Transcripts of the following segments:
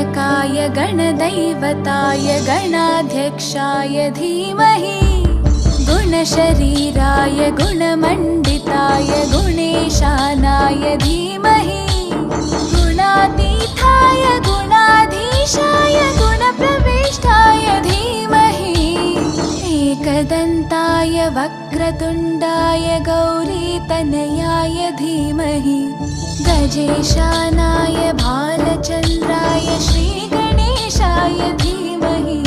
गणनायकाय गणदैवताय गणाध्यक्षाय धीमहि गुणशरीराय गुणमण्डिताय गुणेशानाय धीमहि गुणातीताय गुणाधीशाय गुणप्रविष्टाय धीमहि एकदन्ताय वक्रतुण्डाय गौरीतनयाय धीमहि गजेशानाय भालचन्द्राय श्रीगणेशाय धीमहि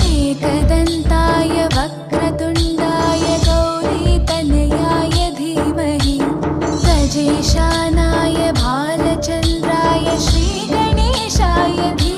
एकदन्ताय वक्रतुण्डाय गौरीतनयाय धीमहि गजेशानाय भालचन्द्राय श्रीगणेशाय धीमहि।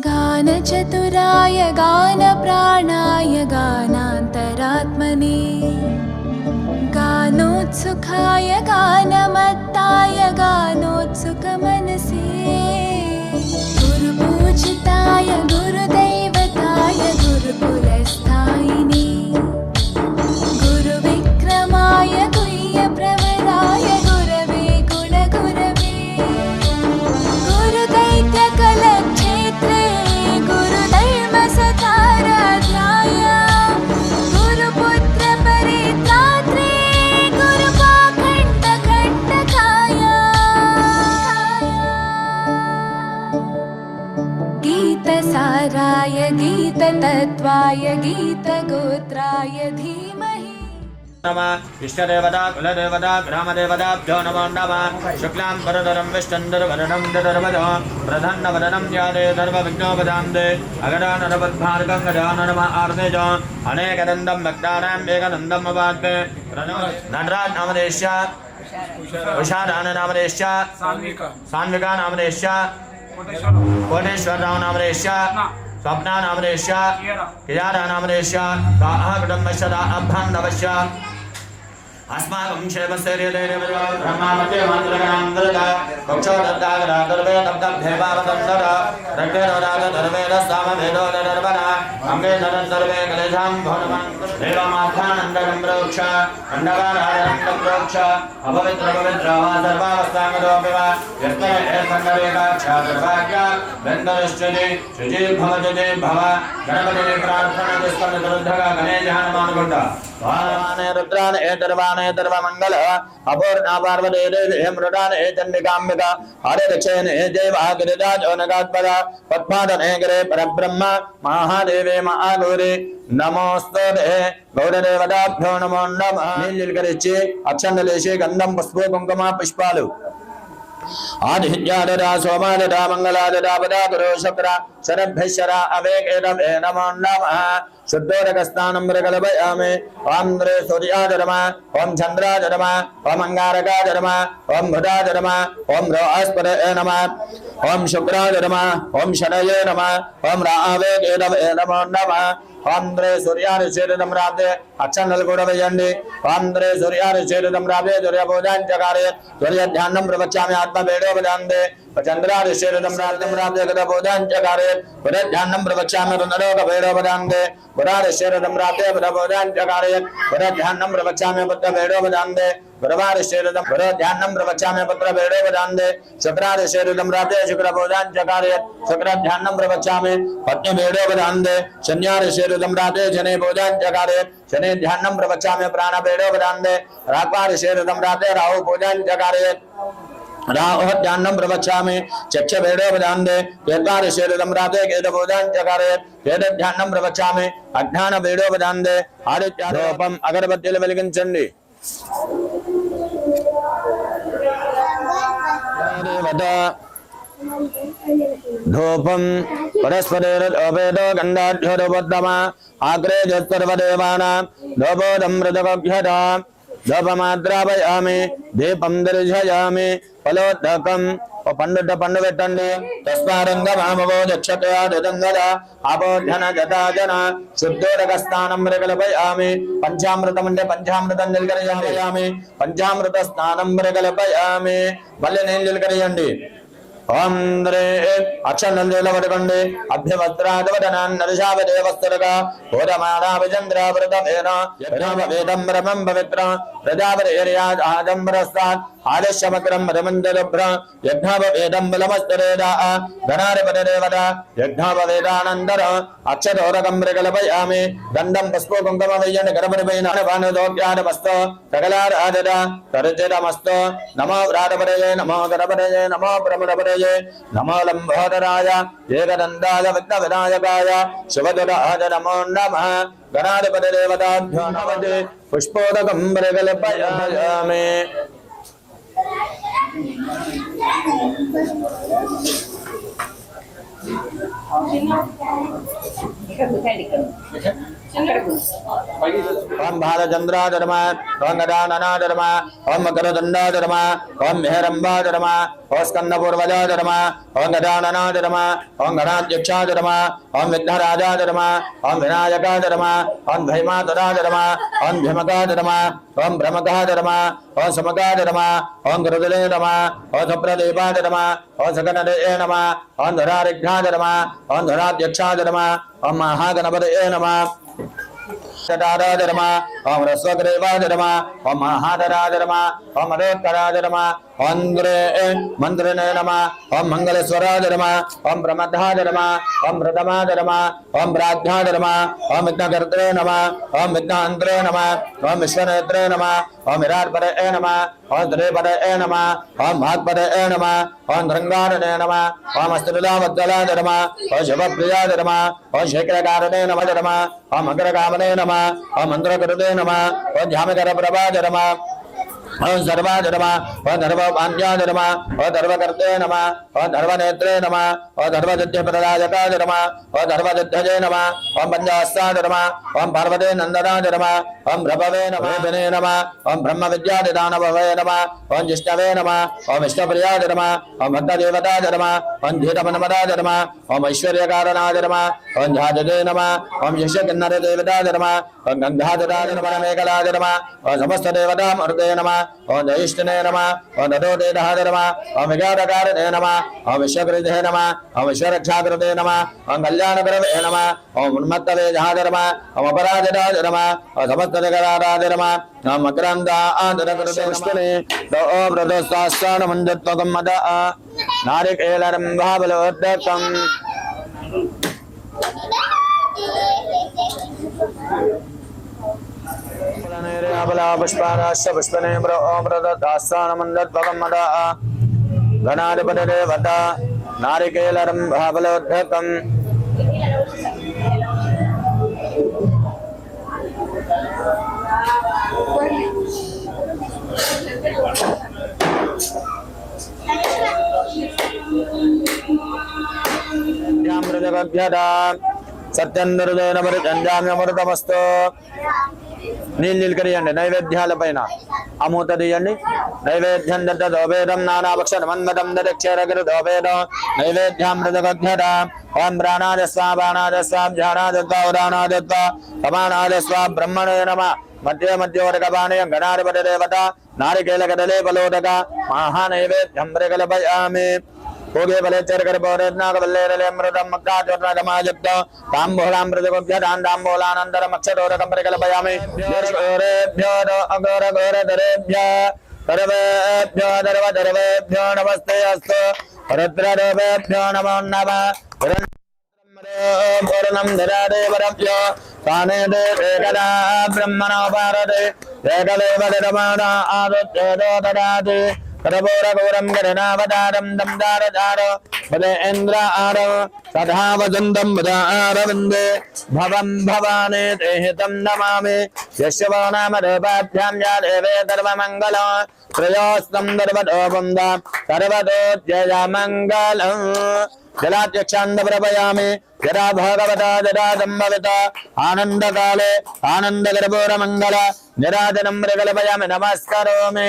गानचतुराय गानप्राणाय गानान्तरात्मने गानोत्सुकाय गानमत्ताय गानोत्सुकमनसे गुरुपूजिताय गुरुदैवताय गुरुकुलस्थायिने गुरुविक्रमाय गुह्यप्रवराय गुरवे गुणगुरवे गुरुदैत्यकलक्षेत्रे गुरुधर्मसताराध्याय गुरुपुत्रपरित्रात्रे गुरुपाखण्डखण्डकाय गीतसाराय गीततत्त्वाय गीतगोत्राय धीमहि। नमः इष्टदेवता कुलदेवता ग्रामदेवताभ्यो नमो नमः। शुक्लां वरदरं विष्णुन्दरवरणं ददर्वदो प्रधन्नवदनं ध्याने सर्वविघ्नोपशान्ते अगजाननपद्भार्गं गजाननम आर्तेजो अनेकदन्तं भक्तानां एकदन्तम् उपास्ते नटराज नामदेश्य उषारान नामदेश्य सान्विका नामदेश्य कोटेश्वरराव नामदेश्य स्वप्ना नामदेश्य कियारा नामदेश्य दाह कुटुम्बस्य दाभ्यान्दवश्य अस्माकं क्षेमस्थैर्यदैर्यमयो ब्रह्मामते मन्त्रगणान्तरत कक्षोदत्तागरा गर्भे तप्तभ्येवावतन्दर रक्तेरोदाग धर्मेदस्सामभेदो दर्वना अङ्गे धरन्तर्वे कलेशां भवनमन् देवमार्थानन्दकं प्रोक्ष अण्डकारानन्दं प्रोक्ष अपवित्रपवित्रवा सर्वावस्थाङ्गतोऽपि वा यत्र एकन्दरेकाक्षादुर्भाग्य वेन्दरिष्यति शुचिर्भवजते भव गणपतिने प्रार्थनादिस्कन्दरुद्धक गणेशहनुमानकुण्ड वाने रुद्रान एतर्वाने सर्वमङ्गल अपूर्णा पार्वती देवी मृडान चण्डिकाम्बिका हरे दक्षिण देवा गिरिराजो नगात्पदा पद्मादने गिरे परब्रह्म महादेवे महागौरी नमोस्तुते गौरदेवताभ्यो नमो नमः। నీళ్ళకరిచి అక్షంతలేసి గంధం పసుపు కుంకుమ పుష్పాలు आदित्यादरा सोमादरा मंगलादरा पदागुरो शक्र शरभ्यशरा अवेकेदम नमो नमः। शुद्धोदकस्नानं मृगलभयामि ओम द्रे सूर्याजरमा ओम चंद्राजरमा ओम अंगारकाजरमा ओम बुधाजरमा ओम बृहस्पते नमः ओम शुक्राजरमा ओम शनये नमः ओम रावेकेदम नमो नमः। ओम द्रे सूर्यारिचेदम राधे अक्षंतल కూడా వేయండి ओम द्रे सूर्यारिचेदम राधे सूर्यपूजांचकारे सूर्यध्यानं प्रवक्ष्यामि आत्मवेदोपदान्ते चंद्रारिचेदम राधे राधे गदपूजांचकारे पुरध्यानं प्रवक्ष्यामि रुद्रलोकवेदोपदान्ते पुरारिचेदम राधे पुरपूजांचकारे पुरध्यानं प्रवक्ष्यामि पुत्रवेदोपदान्ते गुरुवारिचेदम पुरध्यानं प्रवक्ष्यामि पुत्रवेदोपदान्ते शुक्रारिचेदम राधे शुक्रपूजांचकारे शुक्रध्यानं प्रवक्ष्यामि पत्नीवेदोपदान्ते शन्यारिचेदम राधे शनि पूजांचकारे शनि ध्यानं प्रवक्ष्यामि प्राणवेदोपदान्ते रात्वारिचेदम राधे राहु पूजांचकारे राहु ध्यानं प्रवक्ष्यामि चक्षवेदोपदान्ते केत्वारिचेदम राधे केतपूजांचकारे केतध्यानं प्रवक्ष्यामि अज्ञानवेदोपदान्ते आदित्यारोपम अगरबत्तीలు వెలిగించండి। धूपं परस्परेरदोपेदो गन्धाढ्योरुपद्दमा आग्रे जत्सर्वदेवानां धूपोदमृतगभ्यता धूपमाद्रापयामि दीपं दर्शयामि फलोदकं పండు పెట్టండి తస్మారంగమామవో దక్షతయాదంగద ఆపోధన జతాజన శుద్ధోదక స్నానం మృగలపయామి పంచామృతం అంటే పంచామృతం నిలకరయామి పంచామృత స్నానం మృగలపయామి మళ్ళీ నేను నిలకరయండి ఓం ద్రే అక్షరంజల పడుకోండి అభ్యవస్త్రాదవదనాన్నర్షావదేవస్తరగా హోరమానాభిచంద్రావృతమేన వేదం బ్రహ్మం పవిత్ర ప్రజాపతిర్యాజంబరస్తాత్ ఆదర్శమగ్రం రమంజలభ్ర యజ్ఞాపవేదం బలమస్తరేదా ధనాధిపతిదేవత యజ్ఞాపవేదానందర అక్షరోరకం మృగలపయామి గంధం పుష్పో కుంకుమ వయ్యండి గణపతిపైన భానుదోగ్యానమస్తో సకలారాధన తరుచితమస్తో నమో వ్రాతపరయే నమో గణపతయే నమో బ్రహ్మణపరయే నమో లంబోదరాయ ఏకదండాయ విఘ్నవినాయకాయ శివదురాయ నమో నమః గణాధిపతిదేవతాభ్యో నమః పుష్పోదకం మృగలపయామి ओम भालचंद्राधर्म ओम गदाननाधर्म ओम मकरदंडाधर्म ओम मेहरंबाधर्म ओम स्कंदपूर्वजाधर्म ओम गदाननाधर्म ओम गणाध्यक्षाधर्म ओम विघ्नराजाधर्म ओम विनायकाधर्म ओम भैमातराधर्म ओम भीमकाधर्म ओम ब्रह्मकाधर्म ओम समकाधर्म ओम गुरुदले नमः ओम सुप्रदीपाधर्म ओम सकनदे नमः ओम धरारिघ्नाधर्म ओम धराध्यक्षाधर्म ओम महागणपतये नमः धर्म ओम रस्वग्रेवाधर्म ओम महाधराधर्म ओम अरोत्तराधर्म ओम मंत्रिणे नमः ओम मंगलेश्वराधर्म ओम प्रमदाधर्म ओम प्रथमाधर्म ओम प्राज्ञाधर्म ओम विघ्नकर्त्रे नमः ओम विघ्नान्तरे नमः ओम विश्वनेत्रे नमः ओम विराट्पदये नमः ओम द्रेपदये नमः ओम भागपदये नमः ओम धृङ्गारणे नमः ओम अस्त्रिलावद्गलाधर्म ओम शिवप्रियाधर्म ओम शेखरकारणे नमः धर्म ओम अग्रकामने नमः ओम मंत्रकृते नमः ओम ध्यामकरप्रभाधर्म ओम सर्वाधर्म ओम धर्मपान्याधर्म ओम धर्मकर्ते नमः ओम धर्मनेत्रे नमः ओम धर्मदध्यप्रदायकाधर्म ओम धर्मदध्यजे नमः ओम पंचास्ताधर्म ओम पार्वते नंदनाधर्म ओम भ्रभवे नमः ओम ब्रह्मविद्यादिदानभवे नमः ओम जिष्णवे नमः ओम विष्णुप्रियाधर्म ओम भक्तदेवताधर्म ओम धीतमनमदाधर्म ओम ऐश्वर्यकारणाधर्म ओम झाजजे नमः ओम यशकिन्नरदेवताधर्म ओम गंगाधराधर्म मेघलाधर्म ओम समस्तदेवतामूर्ते नमः ओम जयिष्ठने नमः ओम नदोदेधाधर्म ओम विघातकारणे नमः ओम विश्वकृते नमः ओम विश्वरक्षाकृते नमः ओम कल्याणकरवे नमः ओम उन्मत्तवेधाधर्म ओम अपराजिताधर्म ओम समस्तजगदाधर्म ओम अग्रान्ताधर्मकृते नमः ओम प्रदोषास्तानमञ्जत्वकं मद नारिकेलरं भावलोदकम् पुष्पाराश्च पुष्पने ओम प्रदत्तास्तानमञ्जत्वकं मद गणाधिपतिदेवता नारिकेलरं भावलोदकम् సత్యందరుదైనమృతంజామ్యమృతమస్తు నీళ్ళు కరియండి నైవేద్యాల పైన అమూత తీయండి నైవేద్యం దోపేదం నానాభక్షరమన్మతం దక్షరగిరిదోపేదం నైవేద్యామృతగభ్యత ఓం ప్రాణాదస్వా బాణాదస్వా ధ్యానాదత్వా ఉదానాదత్వా సమానాదస్వా బ్రహ్మణే నమః మధ్య మధ్యవర్గపానీయం గణాధిపతిదేవత నారికేళకదలే ఫలోదక మహానైవేద్యం మృగలపయామి भोगे बले चरकर पौरेनागवल्लेरले अमृतम मक्काचोर्नगमायुक्त ताम्बूलामृतगुभ्यदान् ताम्बूलानन्तरम् अक्षरोरकं परिकल्पयामि घोरेभ्यो अघोरघोरधरेभ्यः सर्वेभ्यो सर्वधर्वेभ्यो नमस्ते अस्तु रुद्रदेवेभ्यो नमो नमः पूर्णं धरादेवरभ्यो काने एकदा ब्रह्मणो भारते एकदेव धर्माणा आदुच्चेदो ददाति करपूरगौरं गणनावतारं दं दारदार वदेन्द्रार तथा वसन्तं वदारविन्दे भवं भवाने ते हितं नमामि यस्य वो नाम रूपाभ्यां या देवे सर्वमङ्गलं त्रयोस्तं सर्वतोपन्दा सर्वतो जयमङ्गलम् जलाध्यक्षान् प्रपयामि यदा भगवता यदा सम्भविता आनन्दकाले आनन्दकर्पूरमङ्गल निराजनं प्रकल्पयामि नमस्करोमि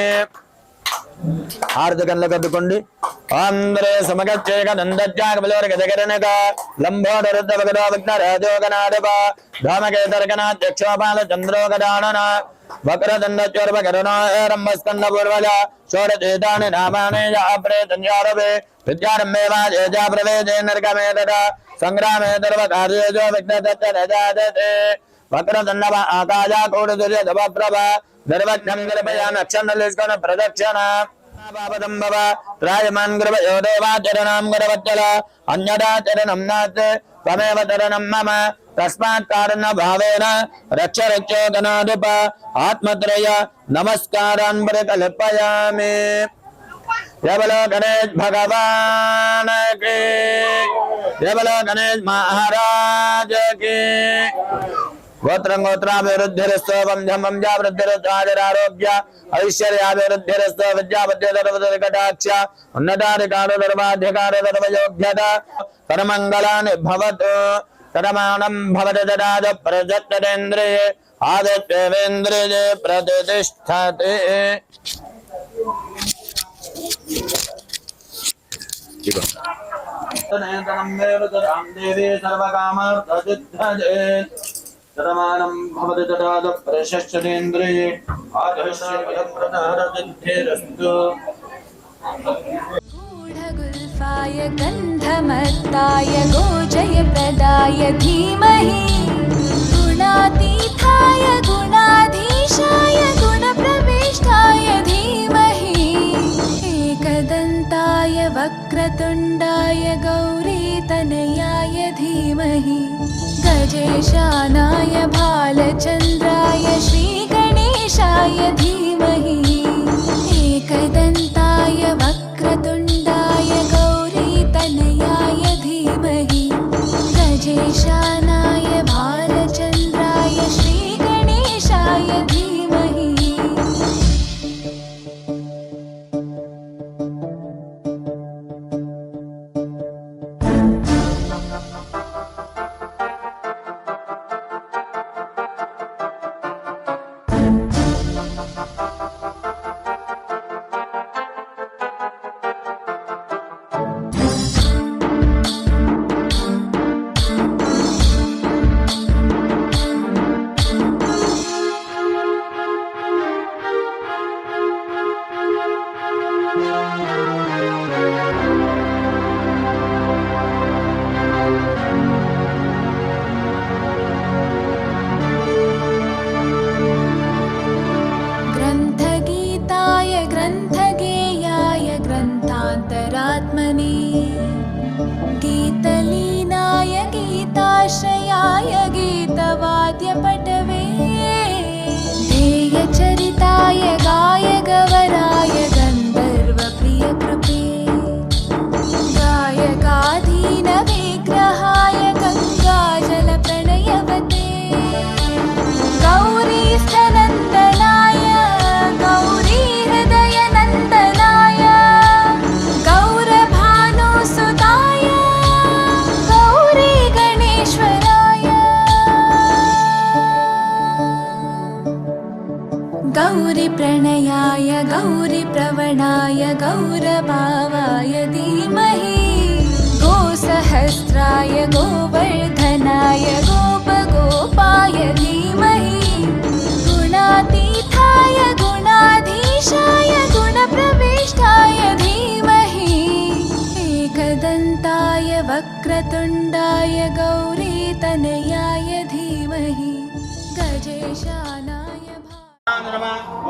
ఆర్ధకంలో కట్టుకోండి ఆంధ్రే సమగచ్చేక నందజ్జాగ బలోరగ జగరనక లంబోడ రుద్ర భగదో విఘ్న రాజోగనాడప ధామకేతర్కనాధ్యక్షోపాల చంద్రోగదానన వక్రదండ చోర్వ కరుణారంభస్కంద పూర్వజ షోడచేతాని నామాని ప్రేతంజారభే విద్యారంభే వాజేజా ప్రవేదే నర్గమేతట సంగ్రామే సర్వకార్యేజో విఘ్నదత్త రజాదతే వక్రదండ ఆకాశ కోడి దుర్యధవ ప్రభ నిర్వజ్ఞం నిర్భయాన్ అక్షంతలు తీసుకొని ప్రదక్షిణ పాపదం భవ రాయమాన్ గృహ యోదేవాచరణం గరవచ్చల అన్యదాచరణం నాత్ త్వమేవ చరణం మమ తస్మాత్ కారణ భావేన రక్ష రక్షోగనాధిప ఆత్మత్రయ నమస్కారాన్ పరికల్పయామి జబలో గణేష్ భగవాన్ కి జబలో గణేష్ మహారాజ్ కి गोत्रं गोत्राभिवृद्धिरस्तु वंशं वंशाभिवृद्धिरारोग्य ऐश्वर्याभिवृद्धिरस्तु विद्यापद्यधर्मकटाक्ष उन्नताधिकारधर्माधिकारधर्मयोग्यता सर्वमङ्गलानि भवतु सर्वमानं भवति ददात प्रजत्तेन्द्रिये आदित्येन्द्रिये प्रतिष्ठते देवी सर्वकामप्रसिद्धये सर्वमानं भवति ददात प्रशस्तेन्द्रिये आदित्येन्द्रियप्रदारसिद्धिरस्तु गूढगुल्फाय गन्धमत्ताय गोजयप्रदाय धीमहि गुणातीताय गुणाधीशाय गुणप्रविष्टाय धीमहि एकदन्ताय वक्रतुण्डाय गौरीतनयाय धीमहि गजेशानाय भालचन्द्राय श्रीगणेशाय धीमहि एकदन्ताय वक्रतुण्डाय गौरीतनयाय धीमहि गजेशानाय भालचन्द्राय श्रीगणेशाय धीमहि ग्रन्थगीताय ग्रन्थगेयाय ग्रन्थान्तरात्मने गीतलीनाय गीताश्रयाय गीतवाद्यपटवे ध्येयचरिताय गायगवराय गन्धर्वप्रियकृपे गायकाधीनविग्रहाय गङ्गाजलप्रणयवते गौरीस्थनन्दनाय गौरीहृदयनन्दनाय गौरभानुसुताय गौरीगणेश्वराय गौरीप्रणयाय गौरीप्रवणाय गौरभावाय धीमहि गोसहस्राय गोवर्धनाय गोपगोपाय धीमहि गुणातीताय गुणाधीशाय गुणप्रविष्टाय धीमहि एकदन्ताय वक्रतुण्डाय गौरीतनयाय धीमहि गजेशानाय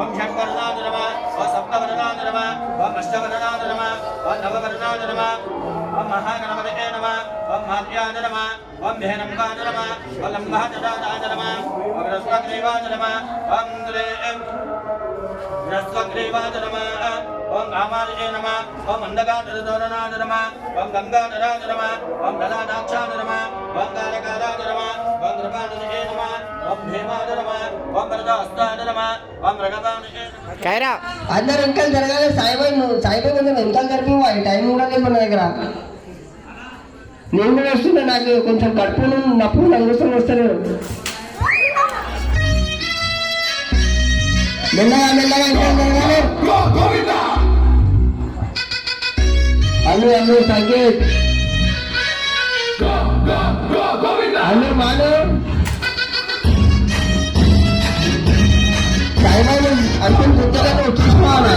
ओम शंकरनाथ नमः ओम सप्तवरनाथ नमः ओम अष्टवरनाथ नमः ओम नववरनाथ नमः ओम महागणपतये नमः ओम माध्याय नमः ओम भेनंगाय नमः ओम लंबाचराय नमः ओम रस्वग्रीवाय नमः ओम बृहस्पतिग्रीवाय नमः ओम ओम कामादये नमः ओम अंधकाराय नमः ओम गंगाधराय नमः ओम ललाटाक्षाय नमः ओम कालकालाय नमः ओम कृपादये नमः ओम भीमाय नमः ओम वरदास्ताय नमः ओम रगवादये కైరా అందరు వెనకాల జరగాలి. సాయిబాబు కొంచెం వెనకాల జరిపి టైం కూడా లేదు మన దగ్గర. నేను కూడా వస్తున్నా, నాకు కొంచెం కడుపు నప్పుడు నలుగురు వస్తారు. మెల్లగా మెల్లగా వెనకాల జరగాలి. అల్లు సంకేత్ అల్లు మాను సాయిబాబు అంటే గుర్తుగా చూసుకోవాలి.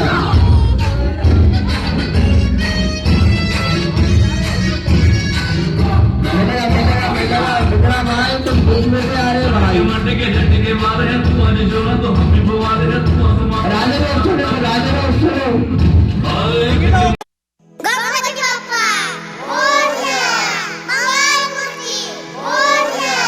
రాజు వస్తున్నాడు. गणपती बाप्पा मोरया मंगलमूर्ती मोरया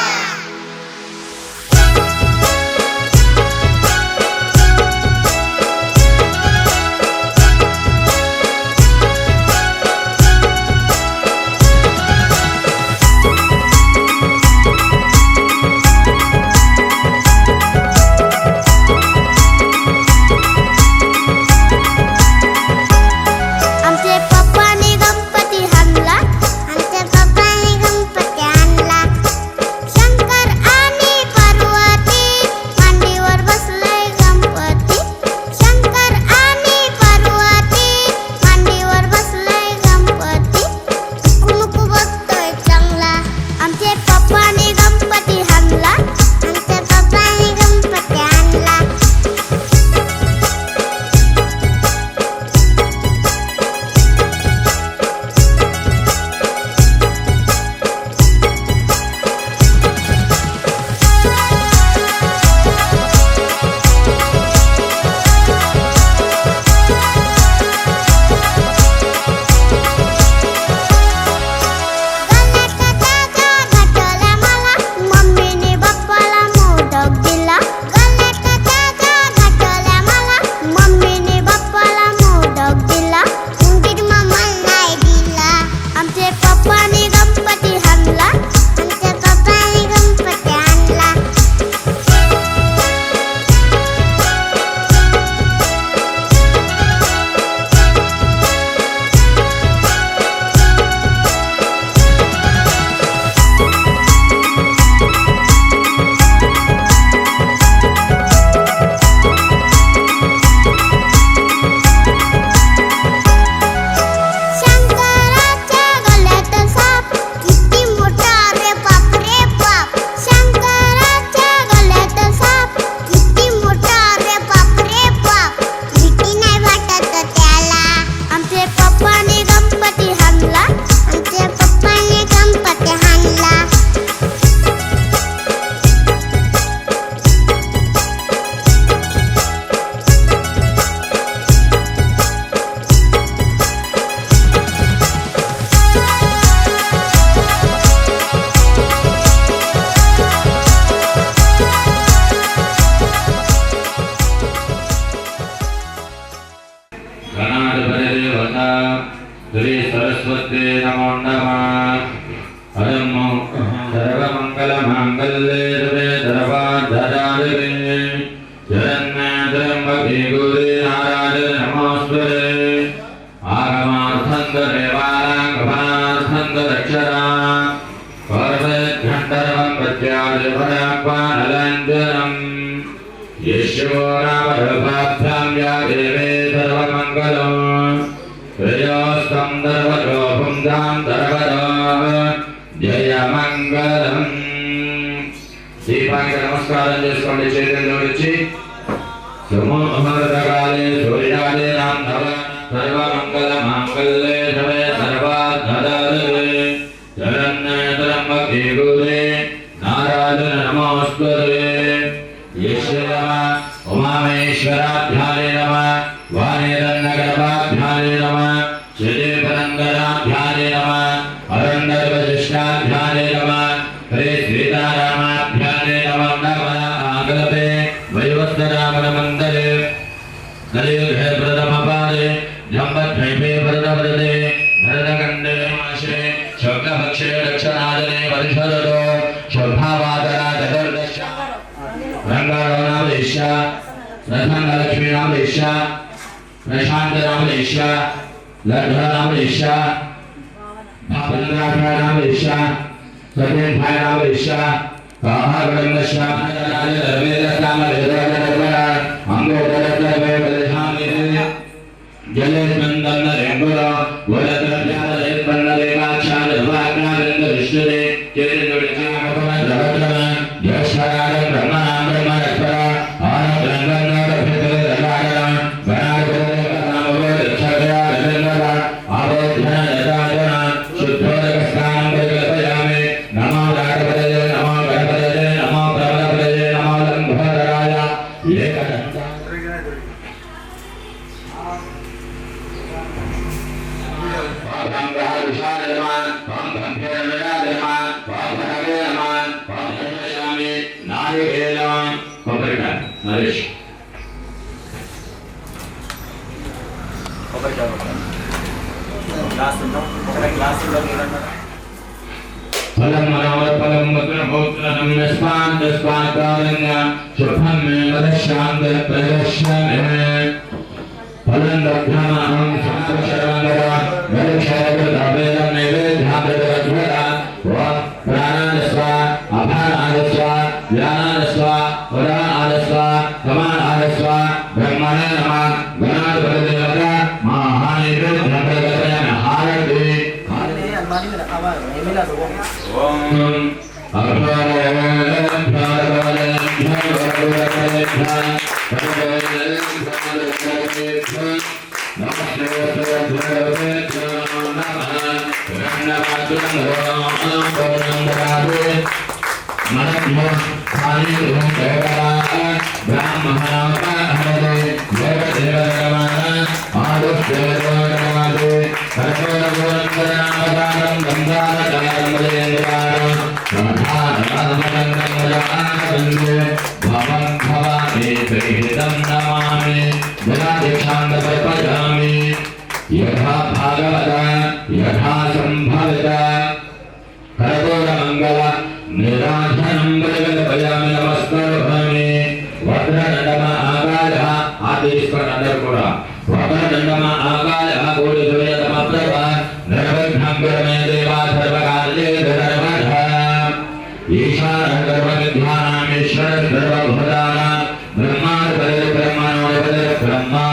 श्री सरस्वती नमो नमः। परम सर्वमंगलमांगल्ये शिवे सर्वार्थसाधिके शरण्ये त्र्यंबके गौरी नारायणे नमोस्तुते। आगमार्थन्ददेवानां पर्वतघण्टरं प्रत्यादिपराक्वानलञ्जनम् यशो नामरूपाभ्यां या देवे सर्वमङ्गलम् त्रयोस्तं दर्वतो पुंसां दर्वतो जयमङ्गलम्। దీపానికి నమస్కారం చేసుకోండి చేతులు జోడించి సమూహకాలే సూర్యాదేనాం నవ సర్వమంగళ మాంగళ్యే శివే సర్వార్థదాయకే శరణ్యే త్ర్యంబకే గౌరీ నారాయణ నమోస్తుతే। ఈశ్వర ఉమామేశ్వరాభ్యాయ నమః వాణీరన్నగర్భాభ్యాయ నమః శ్రీపరంగరాభ్యాయ నమః అరండర్వశిష్టాభ్యాయ నమః హరే సీతారామాభ్యాయ నమః నమః ఆగలపే వైవస్వరామణ మందరే కలియుగే ప్రథమ పాదే लक्ष्मी नाम ईशा प्रशांत नाम ईशा लड्ढा नाम ईशा भावन्द्रा नाम ईशा सत्येन भाई नाम ईशा काहा गणेश श्याम राजे रवेद नाम लेदर अंगो दरद वे बलशामी जले मंदन रेंगुरा वरद जाले बन्नले काचान वाग्नानंद विष्णुरे तेरे नुड़े भगवान रवत्रम यशरार ब्रह्मनाम ब्रह्मरत्परा आन ब्रह्मनाम भेदे रगारा बनार भेदे नाम वे छगया रजनरा आवेदना यदाजना शुद्धोदकस्नानं प्रकल्पयामि नमो राघवदये नमो गणपतये नमो प्रबलपतये नमो लंबोदराय एकदंता फलम मनोमत फलम मधुर भोत्रम निस्पान निस्पान कारण्य शुभम में मदशांत प्रदर्शने फलं दक्षामहं संस्कृशरवन्दरा गणेशरवृतावेदं नैवेद्यामृतवज्वरा वा प्राणानस्व अभानानस्व व्यानानस्व उदानानस्व कमानानस्व ब्रह्मणे नमः गणाधिपतिदेवता महानैवेद्यप्रदर्शनं हारति यथा भागवत यथा संभवित कर्पूरमंगल निराधनं बलिकल्पयामि नमस्करोमि वक्रदण्डम आकाशः आदेशकरनन्दपुरा वक्रदण्डम आकाशः कोटिसूर्यतमप्रभा निर्विघ्नं कुरु मे देवा सर्वकार्ये सर्वदा ईशानं सर्वविद्यानामीश्वर सर्वभूतानां ब्रह्माधिपतिः ब्रह्मणोऽधिपतिः ब्रह्मा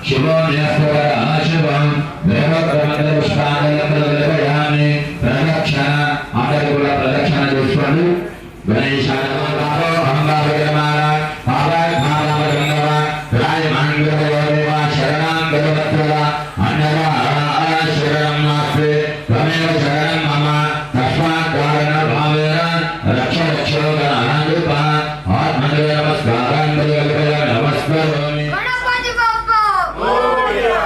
शिवो न्यस्तवरः शिवं देवप्रमदपुष्पाणि प्रदक्षिण आदरकुल प्रदक्षिण दुष्वनु गणेशाय नमः अहंगाभगमाना पावाय भावनामगंगवा राजमानगदेवा शरणं गरुडत्वला अन्यवा शरणं नास्ति त्वमेव शरणं मम तस्मात् कारणभावेन रक्ष रक्षो गणाधिपा आत्मने नमस्कारं बलिकल्पयामि नमस्करोमि गणपति बाप्पा मोरया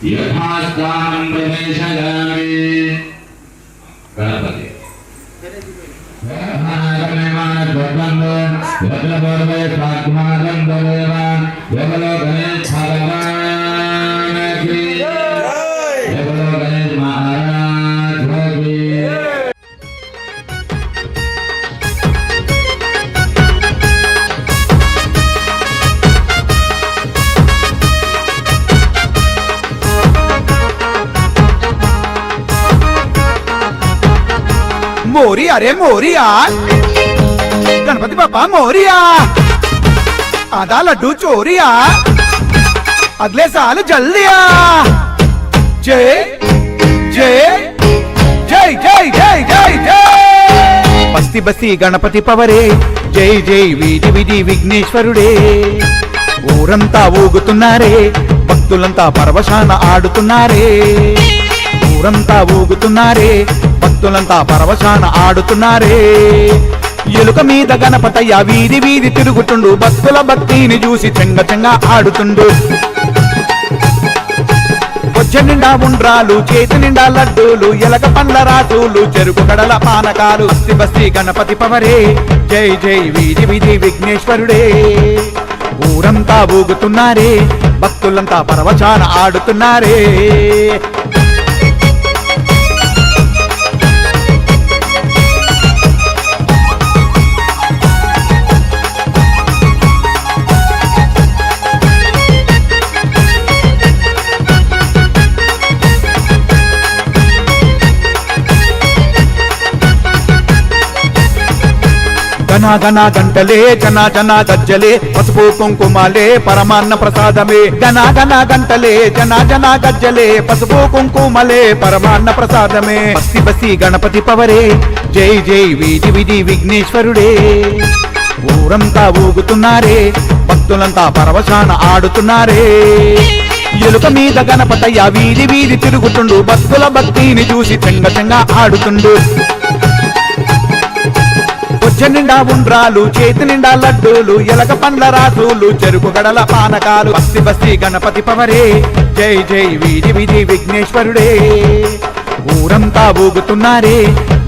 यथास्थानं प्रवेशयामि गणपति मोरिया रे मोरिया गणपति बापा मोरिया आधा लड्डू चोरिया अगले साल जल्दिया जय जय जय जय जय जय जय बस्ती बस्ती गणपति पवरे जय जय వీధి వీధి విఘ్నేశ్వరుడే ఊరంతా ఊగుతున్నారే భక్తులంతా పరవశాన ఆడుతున్నారే ఊరంతా ఊగుతున్నారే భక్తులంతా పరవశాన ఆడుతున్నారే ఎలుక మీద గణపతయ్య వీధి వీధి తిరుగుతుండు భక్తుల భక్తిని చూసి చెంగ చెంగ ఆడుతుండు బొజ్జ నిండా ఉండ్రాలు చేతి నిండా లడ్డూలు ఎలక పండ్ల రాసులు చెరుకు కడల పానకాలు బస్తి బస్తి గణపతి పవరే జై జై వీధి వీధి విఘ్నేశ్వరుడే ఊరంతా ఊగుతున్నారే భక్తులంతా పరవచాన ఆడుతున్నారే గనా గనా గంటలే జనా జనా గజ్జలే పసుపు కుంకుమలే పరమాన్న ప్రసాదమే గనా గనా గంటలే జనా జనా గజ్జలే పసుపు కుంకుమలే పరమాన్న ప్రసాదమే బస్తి బస్తి గణపతి పవరే జై జై వీధి వీధి విఘ్నేశ్వరుడే ఊరంతా ఊగుతున్నారే భక్తులంతా పరవశాన ఆడుతున్నారే ఎలుక మీద గణపతయ్య వీధి వీధి తిరుగుతుండు భక్తుల భక్తిని చూసి చెంగ చెంగ ఆడుతుండు బొజ్జ నిండా ఉండ్రాలు చేతి నిండా లడ్డూలు ఎలక పండ్ల రాసులు చెరుకు గడల పానకాలు బస్తి బస్తి గణపతి పవరే జై జై వీధి వీధి విఘ్నేశ్వరుడే ఊరంతా ఊగుతున్నారే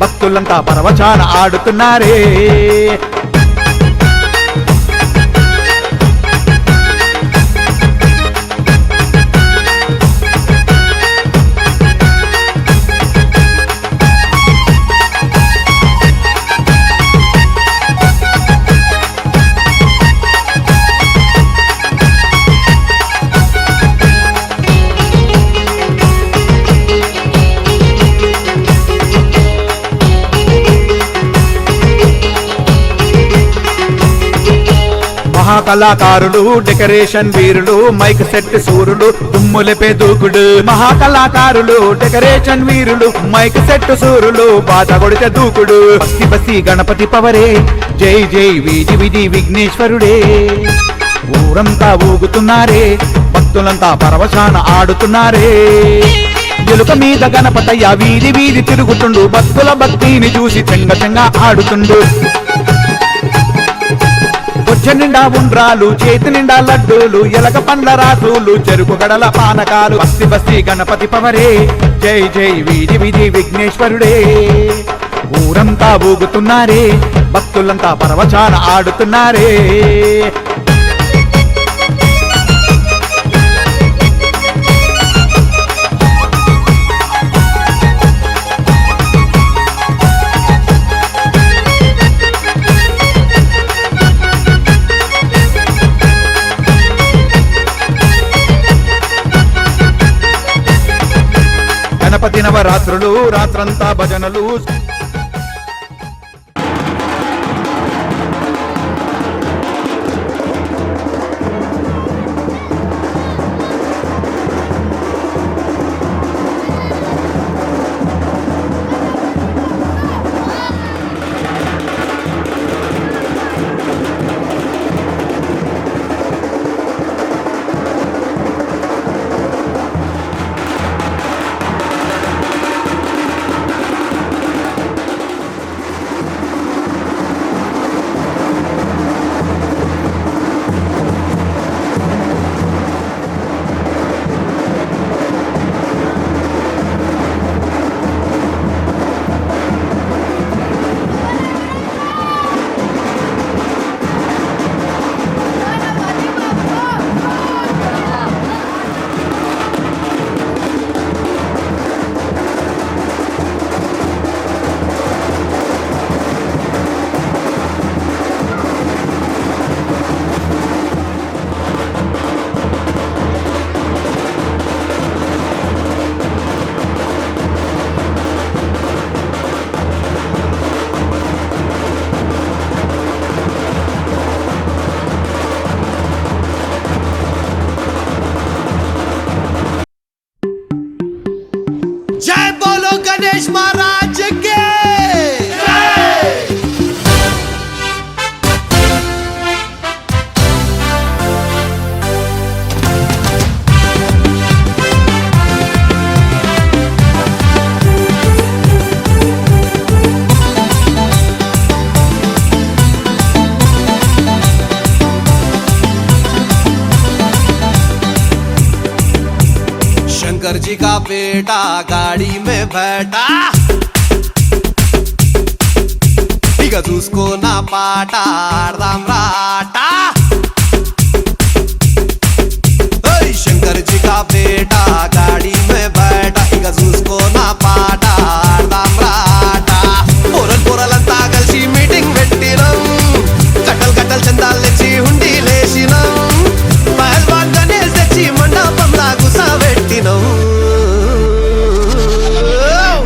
భక్తులంతా పరవచాన ఆడుతున్నారే మహాకళాకారులు డెకరేషన్ వీరులు మైక్ సెట్ సూరులు దుమ్ములపే దూకుడు మహాకళాకారులు డెకరేషన్ వీరులు మైక్ సెట్ సూరులు బాట కొడితే దూకుడు బస్తి బస్తి గణపతి పవరే జై జై వీధి వీధి విఘ్నేశ్వరుడే ఊరంతా ఊగుతున్నారే భక్తులంతా పరవశాన ఆడుతున్నారే ఎలుక మీద గణపతయ్య వీధి వీధి తిరుగుతుండు భక్తుల భక్తిని చూసి చెంగ చెంగ ఆడుతుండు బొజ్జ నిండా ఉండ్రాలు చేతి నిండా లడ్డూలు ఎలక పండ్ల రాసులు చెరుకు గడల పానకాలు బస్తి బస్తి గణపతి పవరే జై జై వీధి వీధి విఘ్నేశ్వరుడే ఊరంతా ఊగుతున్నారే భక్తులంతా పరవచాన ఆడుతున్నారే గణపతి నవరాత్రులు రాత్రంతా భజనలు गणेश महाराज के शंकर जी का बेटा गाड़ी में बैठा ఇక చూసుకో నా పాట ఆడదాం రాటా शंकर जी का बेटा गाड़ी में बैठा ఇక చూసుకో నా పాట ఆడదాం రాటా పొరలంతా కలిసి మీటింగ్ పెట్టినాం కట్టలు చందాలు తెచ్చి హుండీ లేసినాం పహల్వాన్ గణేష్ తెచ్చి మండపంలా గుసబెట్టినాం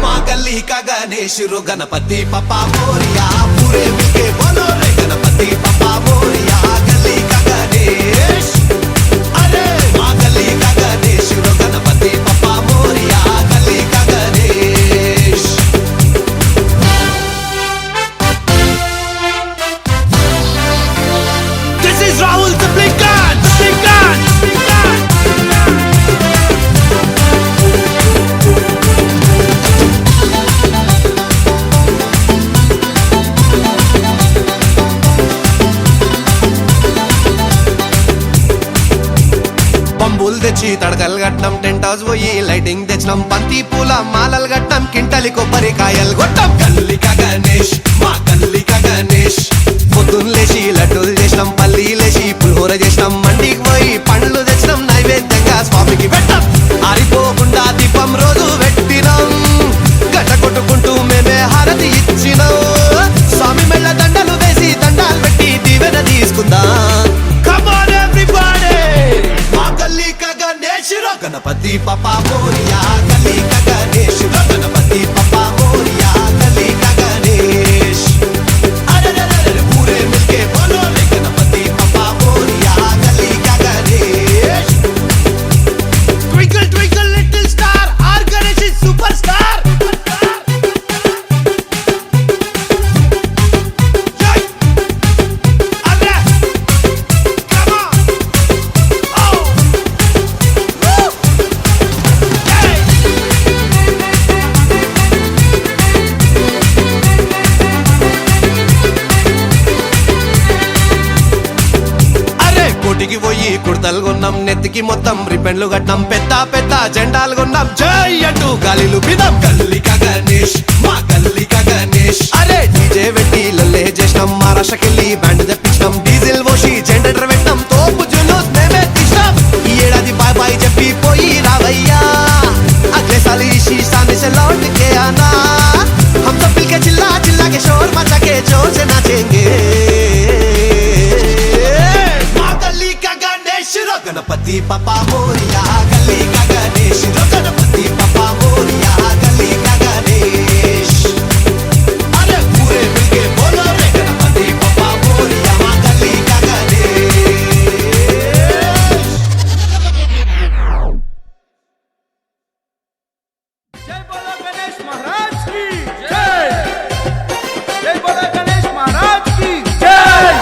మా గల్లీ కా గణేష్ रो गणपति पप्पा मोरिया पूरे मिलके बोलो रे गणपति पप्पा मोरिया गली का गणेश अरे माँ गली का गणेश रो गणपति पप्पा मोरिया गली का Ganesh This is Rahul the Blinkan పంబులు తెచ్చి తడకలు కట్నం టెంట్ హౌస్ పోయి లైటింగ్ తెచ్చినాం బంతి పూల మాలలు కట్నం కింటలి కొబ్బరికాయలు కొట్టాం గల్లిక గణేష్ మా గల్లిక గణేష్ పొద్దున్న లేచి లడ్డూలు చేసినాం పల్లీలేసి పులిహోర చేసినాం మండికి పోయి పండ్లు తెచ్చినాం నైవేద్యంగా స్వామికి పెట్టాం ఆరిపోకుండా దీపం రోజు పెట్టినాం గట్ట కొట్టుకుంటూ మేమే హారతి ఇచ్చినాం స్వామి మెళ్ళ దండలు వేసి దండాలు పెట్టి దీవెన తీసుకుందాం Come on everybody गली का गणेश रो गणपति पप्पा मोरिया गली का गणेश रो गणपति पप्पा मोरिया गली का गणेश अरे पूरे मिलके बोलो रे गणपति पप्पा मोरिया गली का Ganesh Twinkle twinkle little star our Ganesh is superstar కోటికి పోయి కుర్తలు కొన్నాం నెత్తికి మొత్తం రిపెన్లు కట్టాం పెద్ద జెండాలు కొన్నాం జై అంటూ గాలిలు బిదాం గల్లిక గణేష్ మా గల్లిక గణేష్ అరే డీజే పెట్టి లల్లే చేసినాం మహారాష్ట్రకెళ్ళి బ్యాండ్ తెప్పించినాం డీజిల్ పోసి జెండర్ పెట్టాం తోపు జులూస్ మేమే తీసినాం ఈ ఏడాది బాయ్ బాయ్ చెప్పి పోయి రావయ్యా అగ్లే సాలి शीशाने से लौट के आना हम सब मिलके चिल्ला चिल्ला के शोर मचा के जोर से नाचेंगे गणपति पप्पा मोरिया गली का गणेश रो गणपति पप्पा मोरिया गली का गणेश अरे पूरे मिलके बोलो रे गणपति पप्पा मोरिया गली का गणेश जय बोलो गणेश महाराज की जय जय बोलो गणेश महाराज की जय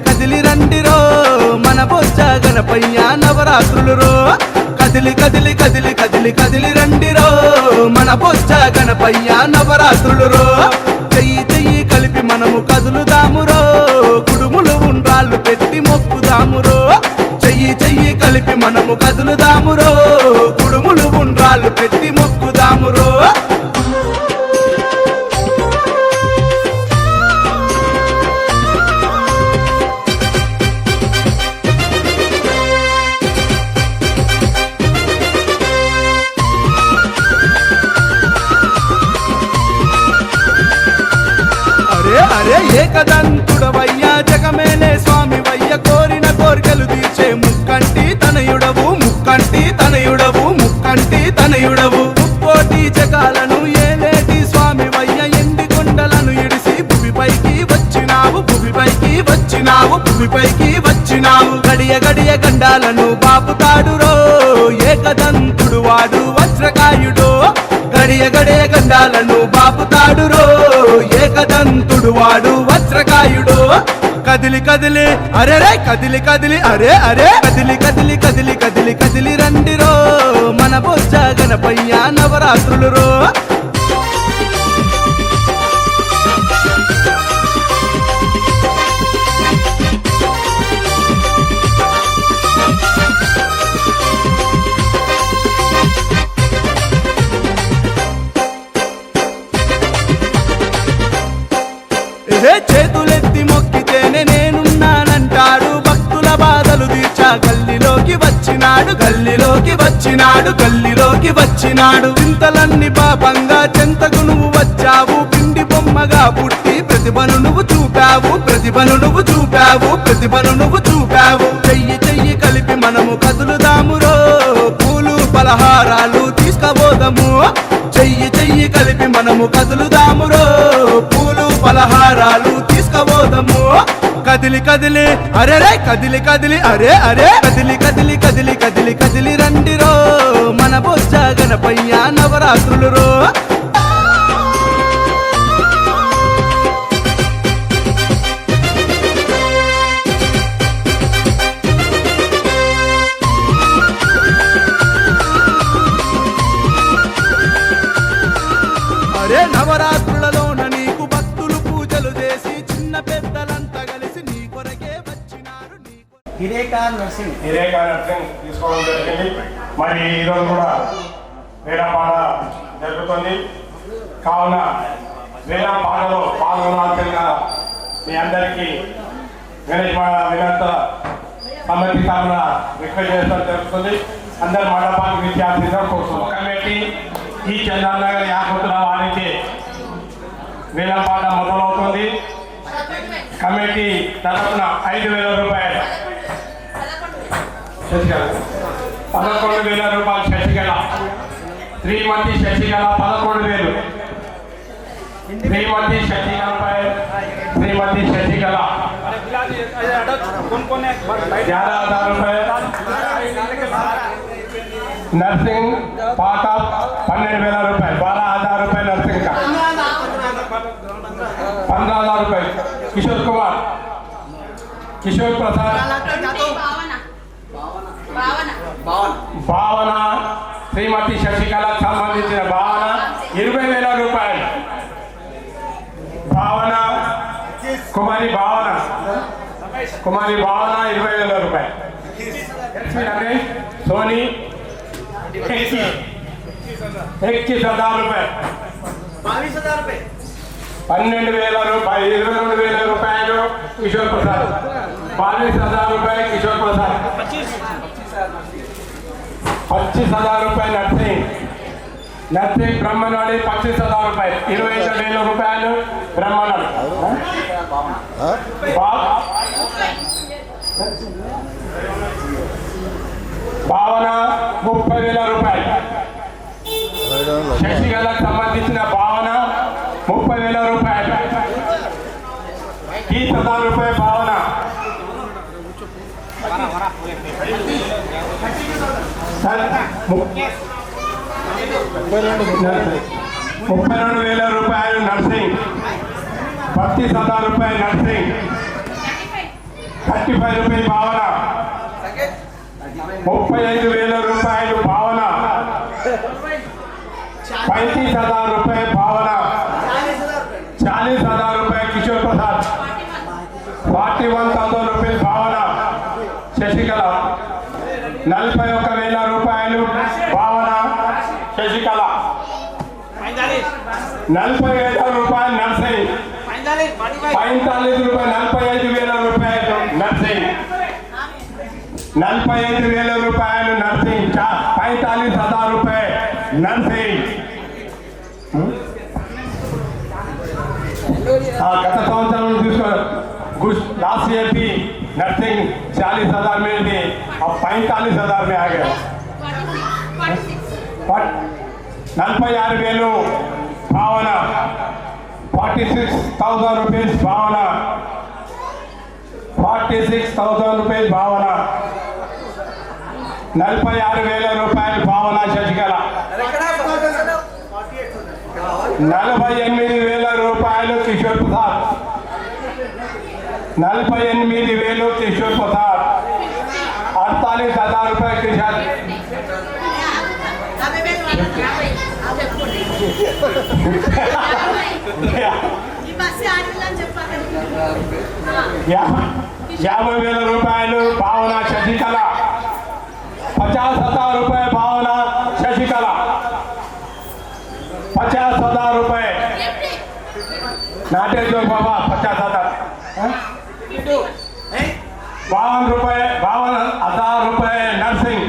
కదిలి రండిరో మన బొజ్జ గణపయ్య నవరాత్రులు రో కదిలి రండిరో మన బొజ్జ గణపయ్య నవరాత్రులు రో చెయ్యి కలిపి మనము కదులుదామురో కుడుములు ఉండ్రాళ్ళు పెట్టి మొక్కుదామురో చెయ్యి కలిపి మనము కదులుదామురో కుడుములు ఉండ్రాళ్ళు పెట్టి మొక్కుదామురో అరే ఏకదంతుడవయ్యా జగమేలే స్వామి వయ్య కోరిన కోరికలు తీర్చే ముక్కంటి తనయుడవు ముక్కోటి జగాలను ఏలేటి స్వామి వయ్య ఎండి కొండలను ఇడిసి భూమిపైకి వచ్చినావు గడియ గండాలను బాపుతాడురో ఏకదంతుడు వాడు వజ్రకాయుడో గడియ గండాలను బాపుతాడురో ఏకదంతుడు వాడు వజ్రకాయుడో కదిలి కదిలి అరే రే కదిలి కదిలి అరే అరే కదిలి కదిలి కదిలి కదిలి కదిలి రండిరో మన బొజ్జ గణపయ్య నవరాత్రులు రో చేతులెత్తి మొక్కితేనే నేనున్నానంటాడు భక్తుల బాధలు తీర్చా గల్లిలోకి వచ్చినాడు గల్లిలోకి వచ్చినాడు గల్లిలోకి వచ్చినాడు చింతలన్నీ పాపంగా చెంతకు నువ్వు వచ్చావు పిండి బొమ్మగా పుట్టి ప్రతిభను నువ్వు చూపావు ప్రతిభను నువ్వు చూపావు ప్రతిభను నువ్వు చూపావు చెయ్యి చెయ్యి కలిపి మనము కదులుదామురో పూలు పలహారాలు తీసుకపోదాము చెయ్యి చెయ్యి కలిపి మనము కదులుదామురో పూలు పలహారాలు తీసుకపోదాము కదిలి కదిలి అరే రే కదిలి కదిలి అరే అరే కదిలి కదిలి కదిలి కదిలి కదిలి రండిరో మన బొజ్జ గణపయ్య నవరాత్రులు రో నవరాత్రులలోన నీకు భక్తులు పూజలు చేసి చిన్న పెద్దలంతా కలిసి నీ కొరకే వచ్చినారు హిరేకా నర్సింగ్ తీసుకోవడం జరిగింది. మరి ఈరోజు కూడా వేలంపాట జరుగుతుంది. కావున వేలంపాటలో పాల్గొనాల్సిన మీ అందరికీ వినంత సమితి తరఫున రిక్వెస్ట్ చేస్తూ జరుగుతుంది. అందరి మండపానికి విద్యార్థిగా కోరుతున్నాం. కమిటీ ఈ చంద్రనగర్ యాకృతుల వారికి వేలంపాట మొదలవుతుంది. కమిటీ తరఫున 5,000 రూపాయలు 11,000 రూపాయలు శశికళ శ్రీమతి శశికళ 11,000 శ్రీమతి శశికళపై శ్రీమతి శశికళ 11,000 రూపాయలు नर्सिंग पार्ट ऑफ 12,000 रुपये 12,000 रुपये नर्सिंग का 15,000 रुपये किशोर कुमार किशोर प्रसाद भावना श्रीमती शशिकला संबंधी भावना 20,000 रुपये भावना कुमारी भावना 20,000 रुपये सोनी 21,000 रुपये 12,000 रुपये 12,000 रुपये 22,000 रुपये किशोर प्रसाद 22,000 रुपये किशोर प्रसाद 25,000 रुपये नर्सिंग ब्रह्मनाड़ी 25,000 रुपये 25,000 रुपये ब्रह्मनाड़ी భావన 30,000 రూపాయలు శశికళకు సంబంధించిన భావన 30,000 రూపాయలు 30,000 రూపాయలు భావన 32,000 రూపాయలు నర్సింగ్ 32,000 రూపాయలు నర్సింగ్ 35 రూపాయలు భావన 35,000 రూపాయలు భావన 35,000 రూపాయలు భావన 40,000 రూపాయలు కిషోర్ ప్రసాద్ 41,000 రూపాయలు భావన శశికళ 41,000 రూపాయలు భావన శశికళ 40,000 రూపాయలు నర్సింగ్ 45,000 రూపాయలు 45,000 రూపాయలు నర్సింగ్ 45,000 రూపాయలు నర్సింగ్ 45,000 రూపాయలు నర్సింగ్ गत संवत्सరం చూసుకో लास्ट ईयर भी नर्सिंग 40,000 में थी अब 45,000 में आ गए 46,000 భావన 46,000 rupees భావన 46,000 rupees భావన 46,000 రూపాయలు భావన శశికళ 48,000 రూపాయలు కిషోర్ ప్రసాద్ 48,000 किशोर प्रसाद, 48,000 रुपये किशन ₹50,000 భావన శశికళ, 50,000 रुपये భావన శశికళ, 50,000 रुपये नाटे जो बाबा 50,000 52,000 रुपये नर्सिंग,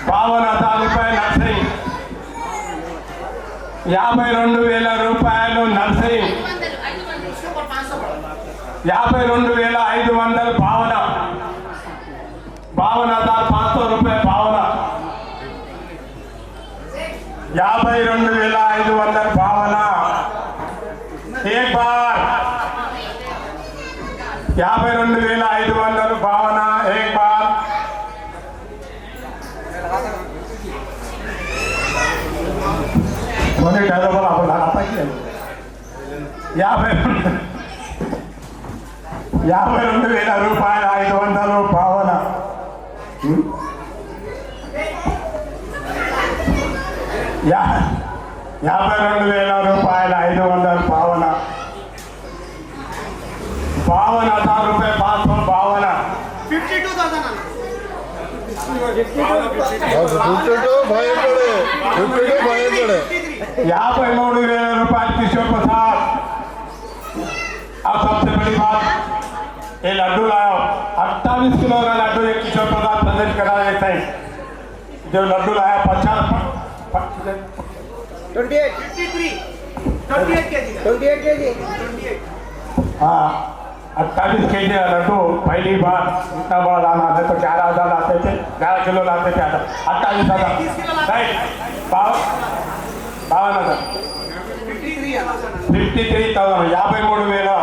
52,000 रुपये नर्सिंग, 52,000 रुपये नर्सिंग, 52,500 भावना, 52,500 रुपये भावना, 52,500 भावना, एक बार 52,500 भावना, एक बार कोणी ठरवलं आपण आता की 52,000 रुपये 500 भावना, 52,000 रुपये 500 भावना, 52,000 रुपये 500 भावना, 53,000 रुपये किशोर प्रसाद। अब सबसे बड़ी बात, ये लड्डू लाओ, 28 किलो का लड्डू एक किशोर प्रसाद प्रेजेंट करा देते हैं। जो लड्डू लाया 28 kg लड्डू पहली बार इतना बड़ा लाना है तो 11,000 लाते थे, 11 किलो लाते थे, 28,000 राइट, 52,000 53,000 53,000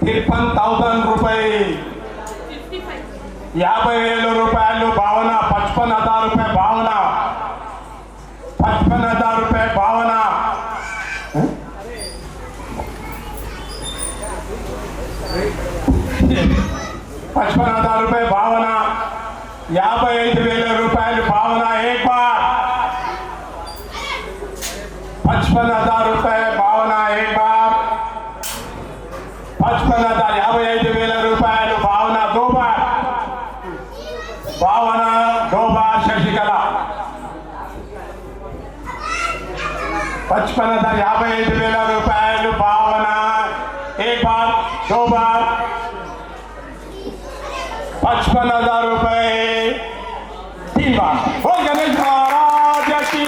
53,000 रुपये 50,000 रुपये भावना, 55,000 रुपये भावना, 55,000 रुपये भावना, 55,000 रुपये भावना, 55,000 रुपये भावना, एक बार 55,000 रुपये भावना, एक बार 55,000 रुपये भावना, दो बार भावना, दो बार शशिकला 55,000 रुपये भावना, एक बार, दो बार 55,000 रुपये 3 बार। बोल गणेश महाराज की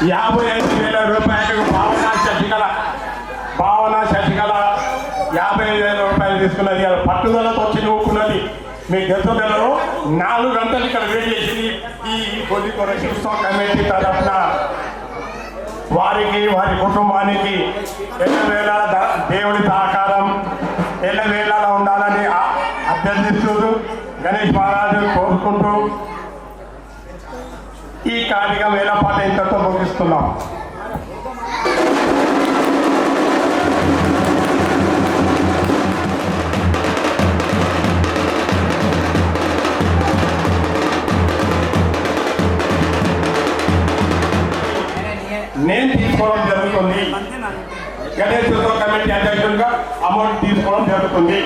55,000 रुपये భావన శశికళ, భావన శశికళ 50,000 రూపాయలు తీసుకున్నది, పట్టుదలతో వచ్చి నూకున్నది. మీకు తెలుసులో 4 గంటలు ఇక్కడ వెయిట్ చేసింది ఈ కొద్ది కొరకు ఉత్సవ కమిటీ తరఫున. వారికి వారి కుటుంబానికి ఎల్లవేళ దేవుడి సహకారం ఎల్లవేళలా ఉండాలని అభ్యర్థిస్తూ గణేష్ మహారాజు కోరుకుంటూ ఈ కార్యక్రమం వేలపాట ఇంతతో ముగిస్తున్నాం. నేను తీసుకోవడం జరుగుతుంది, గణేష్ ఉత్సవ కమిటీ అధ్యక్షులుగా అమౌంట్ తీసుకోవడం జరుగుతుంది.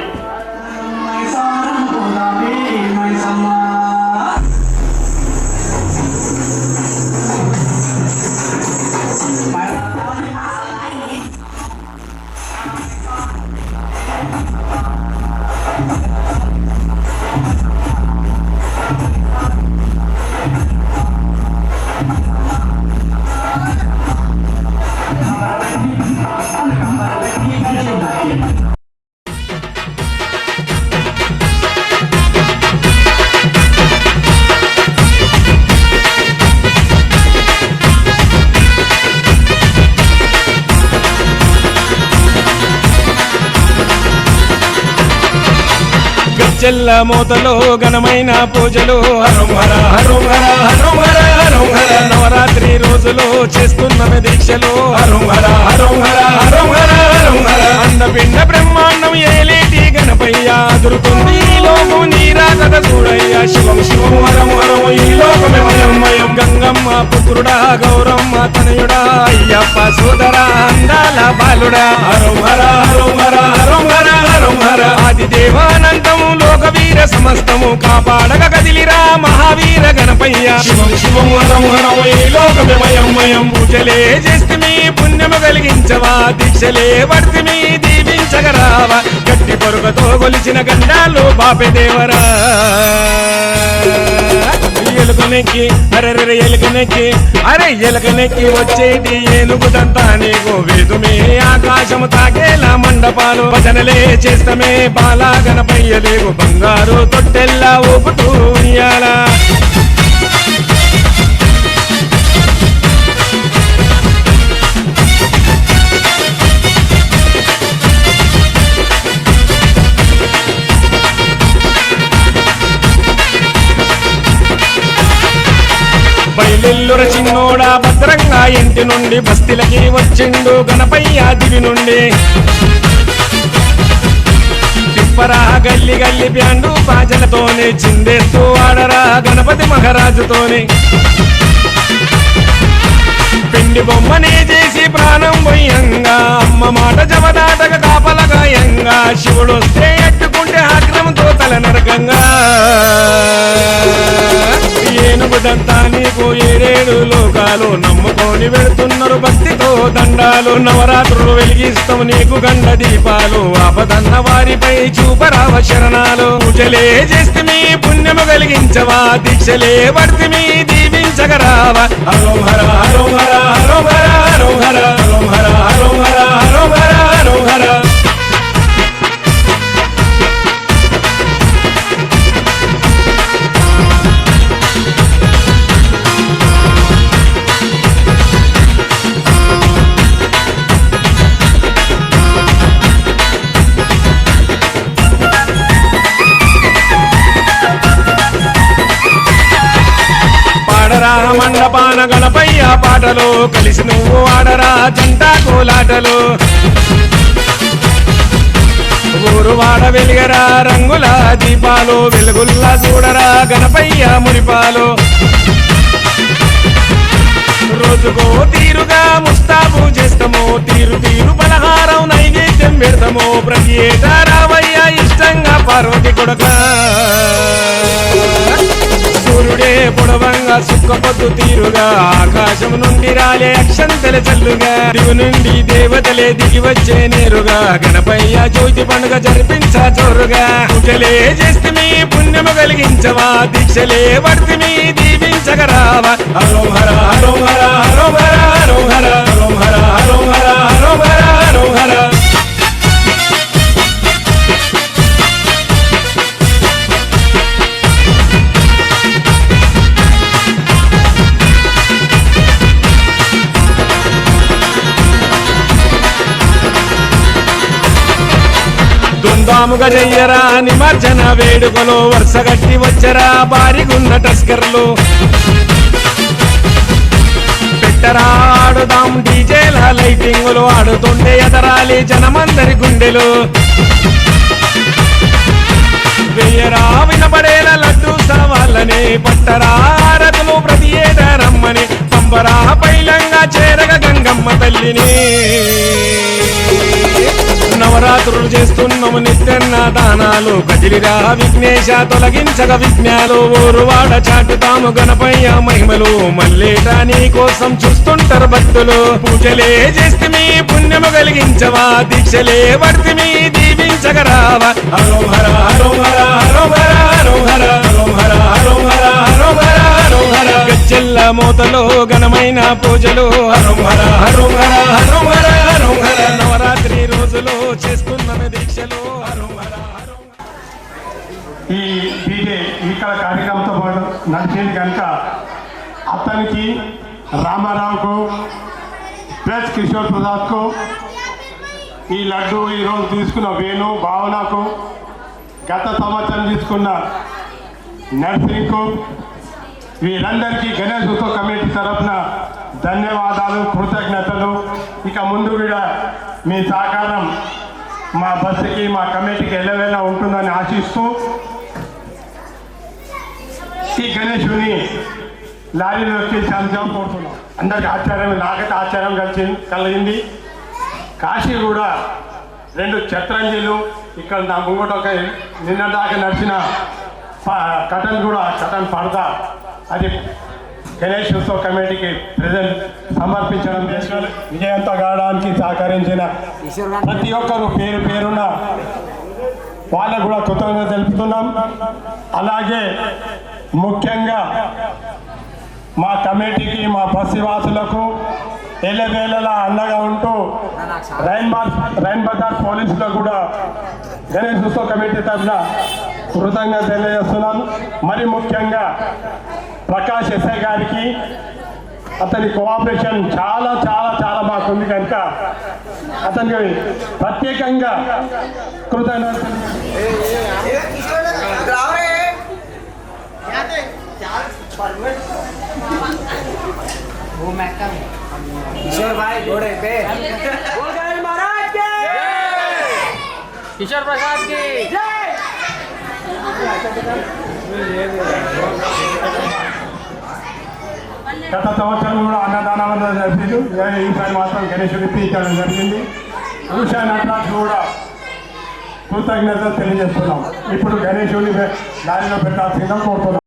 చెల్ల మోతలో ఘనమైన పూజలు హరం హర హరం హర హరం హర హరం హర నవరాత్రి రోజులు చేస్తున్నవి దీక్షలు హరం హర హరం హర హరం హర హరం హర అండపిండ బ్రహ్మాండం ఏలేటి గణపయ్య అదురుతుంది ఈ లోకం నీరాగత చూడయ్యా శివం శివం హరం హరం ఈ లోకమే మయం గంగమ్మ పుత్రుడా గౌరమ్మ తనయుడా అయ్యప్ప సోదరా అందాల బాలుడా హరం హర హరం హర హరం హర హరం హర ఆది దేవానందము లోకవీర సమస్తము కాపాడగ కదిలిరా మహావీర గణపయ్య శివం శివం హరం హరం ఈ లోకమే మయం పూజలే చేస్తే పుణ్యము కలిగించవా దీక్షలే వర్తిమి దీవించగరావా గట్టి పొరుగతో గొలిచిన గండాలు బాపే దేవరా ఎలుకనెక్కి అరెరె ఎలుకనెక్కి అరే ఎలుకనెక్కి వచ్చేటి ఏనుగుదంతా నీకు వేదుమే ఆకాశము తాకేలా మండపాలు భజనలే చేస్తమే బాలా గణపయ్యలేగు బంగారు తొట్టెల్లా ఊపుతూ ఉయ్యాలా బయలెల్లుర చిన్నోడా భద్రంగా ఇంటి నుండి బస్తీలకి వచ్చిండు గణపయ్య దివి నుండి తిప్పరా గల్లి గల్లి బ్యాండు బాజలతోనే చిందేస్తూ ఆడరా గణపతి మహారాజుతోని పిండి బొమ్మనే చేసి ప్రాణం పోయంగా అమ్మ మాట జవదాటక కాపలగాయంగా శివుడు వస్తే ఎట్టుకుంటే ఆగ్రహంతో తల నరకంగా ఏనుగుదంతా నీకు ఏడేడు లోకాలు నమ్ముకొని వెళుతున్నారు భక్తితో దండాలు నవరాత్రులు వెలిగిస్తాం నీకు గండ దీపాలు ఆపదన్న వారిపై చూపరావ శరణాలు పూజలే చేస్తే మీ పుణ్యము కలిగించవా దీక్షలే వర్తిమి దీవించగరావా హరం హర హరం హర హరం హర హరం హర హరం హర హరం హర హరం హర హరం హర మండపాన గణపయ్య పాటలు కలిసి నువ్వు ఆడరా జంట కోలాటలు ఊరు వాడ వెలిగరా రంగుల దీపాలు వెలుగుల్లా చూడరా గణపయ్య మురిపాలు రోజుకో తీరుగా ముస్తాబు చేస్తాము తీరు తీరు పలహారం నైవేద్యం పెడతాము ప్రతి ఏటా రావయ్య ఇష్టంగా పార్వతి కొడక సూర్యుడే పొడవంగా సుక్కపొద్దు తీరుగా ఆకాశం నుండి రాలే అక్షంతల చల్లుగా దిగు నుండి దేవతలే దిగి వచ్చే నేరుగా గణపయ్య జ్యోతి పండుగ జరిపించ జోరుగా పూజలే చేస్తే మీ పుణ్యము కలిగించవా దీక్షలే వర్తిమి దీవించగరావా హరం హర హరం హర హరం హర హరం హర హరం హర హరం హర హరం హర హరం హర దుందాముగా చెయ్యరా నిమజ్జన వేడుకలో వరుసగట్టి వచ్చరా బారిగున్న టస్కర్లు పెట్టరా ఆడుదాం డీజేల లైటింగులు ఆడుతుండే ఎదరాలి జనమందరి గుండెలు వెయ్యరా వినబడేలా లడ్డు సవాళ్ళని పట్టరా ఆరతులు ప్రతి ఏటా రమ్మని పంపరా పైలంగా చేరగ గంగమ్మ తల్లిని నవరాత్రులు చేస్తున్నాము నిత్యన్న దానాలు కదిలిరా విఘ్నేశ తొలగించగ విఘ్నాలు ఊరువాడ చాటుతాము గణపయ్య మహిమలు మల్లేట నీ కోసం చూస్తుంటారు భక్తులు పూజలే చేస్తే మీ పుణ్యము కలిగించవా దీక్షలే వర్తిమి దీవించగరావా హరం హర హరం హర హరం హర హరం హర హరం హర హరం హర హరం హర హరం హర గజ్జెల్ల మోతలో ఘనమైన పూజలు హరం హర హరం హర హరం హర హరం హర నవరాత్రి రోజులు చేస్తున్న దీక్షలు హరం హర హరం ఈ డీజే ఇక్కడ కార్యక్రమంతో పాటు నడిచింది కనుక అతనికి రామారావుకు ప్లస్ కిషోర్ ప్రసాద్కు ఈ లడ్డు ఈరోజు తీసుకున్న వేణు భావనకు గత సంవత్సరం తీసుకున్న నర్సింగ్కు వీరందరికీ గణేష్ ఉత్సవ కమిటీ తరఫున ధన్యవాదాలు, కృతజ్ఞతలు. ఇక ముందు కూడా మీ సహకారం మా బస్సుకి, మా కమిటీకి ఎల్లవేళ ఉంటుందని ఆశిస్తూ ఈ గణేశుని లారీలో ఎక్కించాలని కోరుతున్నాం. అందరికి ఆశ్చర్యం, నాకైతే ఆశ్చర్యం కలిగింది. కాశీ కూడా 2 ఛత్రంజీలు, ఇక్కడ నా ముంగట ఒక నిన్న దాకా నడిచిన కటన్ పడతా, అది గణేష్ ఉత్సవ కమిటీకి ప్రజెంట్ సమర్పించడం చేసిన విజయంతో కావడానికి సహకరించిన ప్రతి ఒక్కరు పేరు పేరున్న వాళ్ళకు కూడా కృతజ్ఞత తెలుపుతున్నాం. అలాగే ముఖ్యంగా మా కమిటీకి, మా బస్సువాసులకు ఎల్లవేళలా అండగా ఉంటూ రైన్ బజార్ పోలీసులకు కూడా గణేష్ ఉత్సవ కమిటీ తరఫున కృతజ్ఞత తెలియజేస్తున్నాను. మరి ముఖ్యంగా ప్రకాష్ ఎస్ఐ గారికి అతని కోఆపరేషన్ చాలా చాలా చాలా బాగుంది కనుక అతనికి ప్రత్యేకంగా కృతజ్ఞత. किशोर भाई घोड़े पे महाराज के किशोर प्रसाद की जय। గత సంవత్సరం కూడా అన్నదానం జరిగింది. ఈసారి మాత్రం గణేశుడికి తీర్చడం జరిగింది. ఉషా నటరాజు కూడా కృతజ్ఞత తెలియజేస్తున్నాం. ఇప్పుడు గణేశుడిని దారిలో పెట్టాల్సిందిగా కోరుతున్నాం.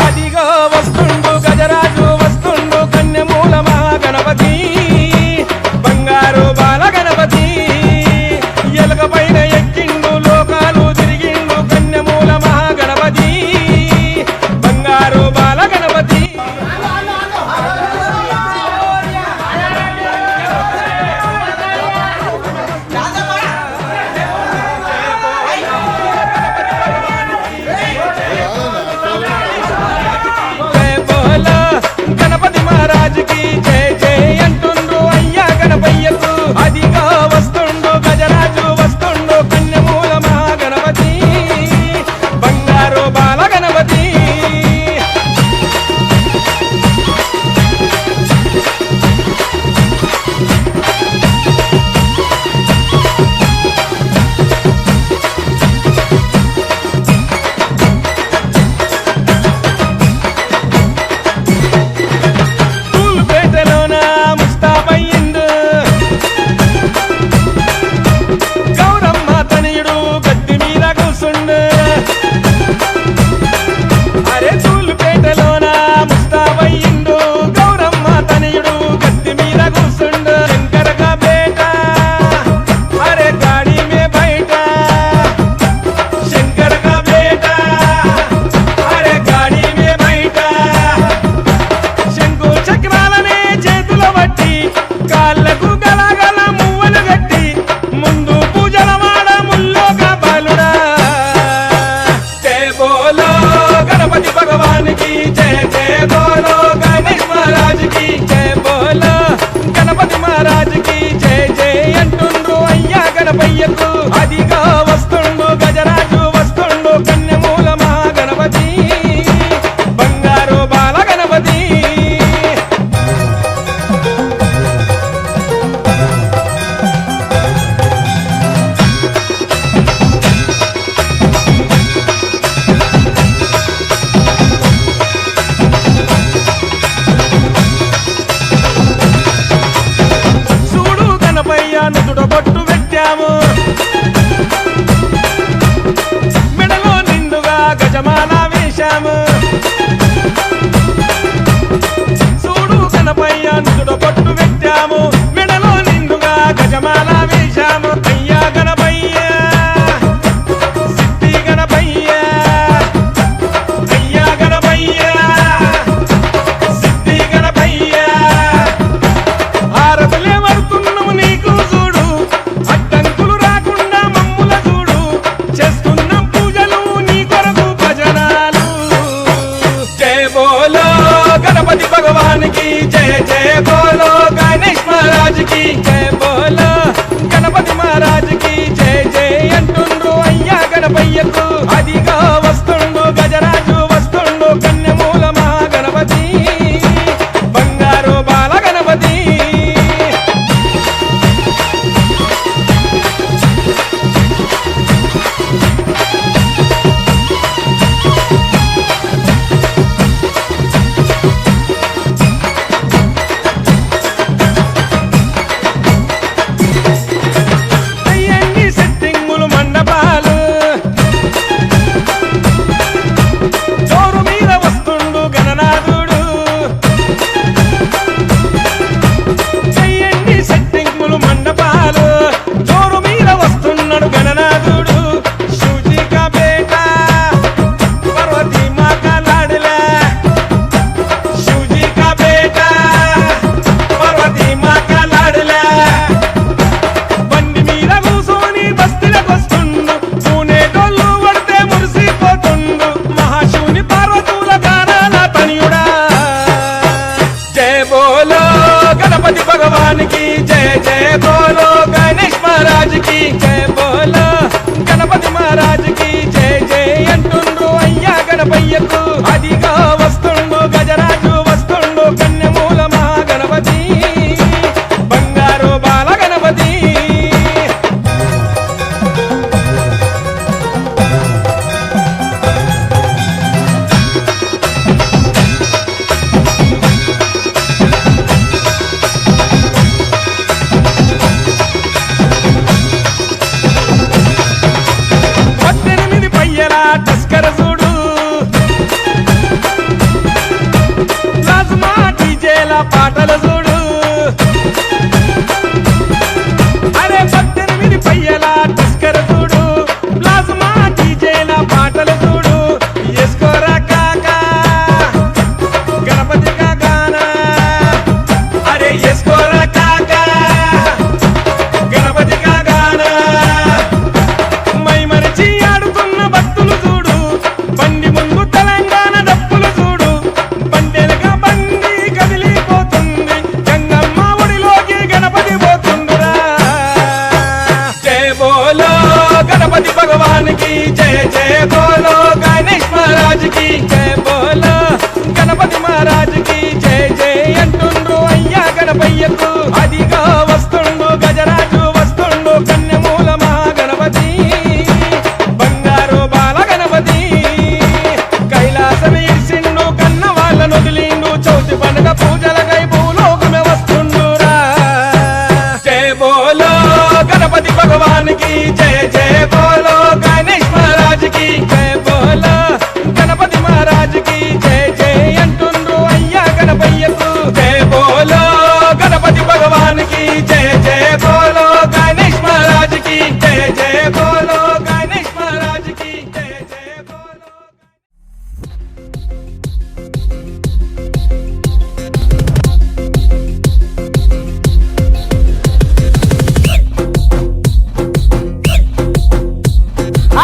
అదిగో వస్తుండు గజరాజు, వస్తుండు కన్యమూల మహాగణపతి, బంగారు బాల గణపతి, ఎలుక పైన ఎక్కిండు, లోకాలు తిరిగిండు, కన్యమూల మహాగణపతి, బంగారు బాల గణపతి. గణపతి మహారాజుకి జయ జయ అంటుండ్రు అయ్యా గణపయ్యకు. అదిగా వస్తుండు గజరాజు, వస్తుండు కన్యమూల మహాగణపతి, బంగారు బాల గణపతి. అదిగా వస్తుండు గజరాజు, వస్తుండు కన్యమూల మహాగణపతి, బంగారు బాల గణపతి. చూడు గణపయ్య నుదుట బొట్టు పెట్టాము, మెడలో నిండుగా గజమాల వేశాము. చూడు గణపయ్య నుదుట బొట్టు పెట్టాము, మెడలో నిండుగా గజమాల వేశాము. అయ్యా గణపయ్య, సిద్ధి గణపయ్య, అయ్యా గణపయ్య, సిద్ధి గణపయ్య. హారతులే వరుతున్నాము నీకు చూడు, అడ్డంకులు రాకుండా మమ్ముల చూడు, చేస్తున్నాం పూజలు నీ కొరకు భజనాలు. జయ బోలో గణపతి భగవానికి జయ, జయ బోలో గణేష్ మహారాజుకి జయ బోలో బోలో గణపతి భగవాన్ కి జయ జయ బోలో గణేష్ మహారాజ్ కి జయ బోలో గణపతి మహారాజ్ కి జయ జయ అంటుండ్రు అయ్యా గణపయ్యకు అదిగా వస్తుండు గజరాజు వస్తుండు కన్యమూల మహాగణపతి బంగారు బాల గణపతి తస్కర చూడు ప్లాజ్మా డీజేల పాటలు చూడు అరే 18 పయ్యల తస్కర చూడు ప్లాజ్మా డీజేల పాటలు చూడు ఎస్కోరా కాకా గణపతి కాకానా అరే ఎస్కోరా కాకా గణపతి కాకానా మై మరిచి ఆడుతున్న భక్తులు చూడు బండి ముందు తెలంగాణ డప్పులు చూడు బండెలుగా బండి కదిలిపోతుంది గంగమ్మ ఒడిలోకి గణపతి పోతుండురా జయ బోలో గణపతి భగవాన్ కి జయ జయ బోలో గణేష్ మహారాజ్ కి జయ బోలో గణపతి మహారాజ్ కి జయ జయ అంటుండ్రు అయ్యా గణపయ్యకు అదిగా వస్తుండు గజరాజు వస్తుండు కన్యమూల మహాగణపతి బంగారు బాల గణపతి కైలాసం ఇర్సిండు కన్న వాళ్ళను వదిలిండు చౌతి పండుగ పూజలకై భూలోకమే వస్తుండురా జయ బోలో గణపతి భగవాన్ కి జయ జయ బోలో గణేష్ మహారాజ్ కి జయ బోలో గణపతి మహారాజ్ కి జయ జయ అంటుండ్రు అయ్యా గణపయ్యకు జయ బోలో గణపతి భగవాన్ కి జయ జయ బోలో గణేష్ మహారాజ్ కి జయ జయ బోలో గణేష్ మహారాజ్ కి జయ జయ బోలో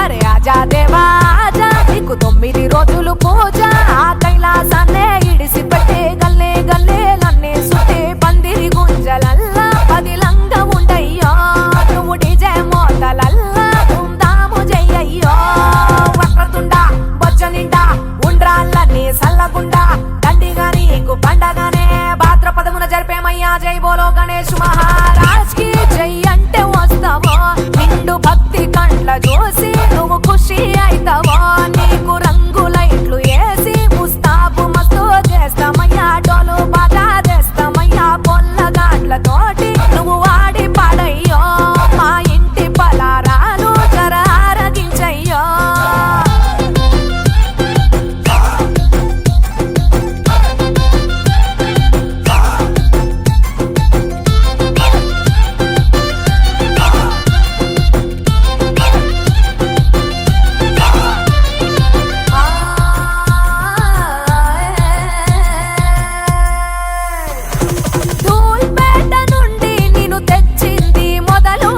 అరే ఆజా దేవా ఆజా నీకు 9 రోజులు పూజ ఆ కైలాసాన్నే ఇడిసి పెట్టే గల్లే గల్లేలన్నీ సుట్టి పందిరి గుంజలల్లా పదిలంగా ఉండయ్యో నువ్వు డిజే మోతలల్లా ధూమ్ధాము చెయ్యయ్యో వక్రతుండ బొజ్జ నిండా ఉండ్రాళ్ళన్నీ సల్లగుండా దండిగా నీకు పండగానే భాద్రపదమున జరిపేమయ్యా జై బోలో గణేష్ మహారాజ్ కి జై అంటే వస్తావో నిండు భక్తి కండ్ల చూసి నువ్వు ఖుషి అయితావో నీకు రంగు లైట్లు వేసి ముస్తాబు మస్తు చేస్తామయ్యా డోలు బాగా చేస్తామయ్యా పొల్లగాట్లతోటి నువ్వు వాడి పాడయ్యో మా ఇంటి పలారాలు జర ఆరగించయ్యో ధూల్పేట నుండి నిన్ను తెచ్చింది మొదలు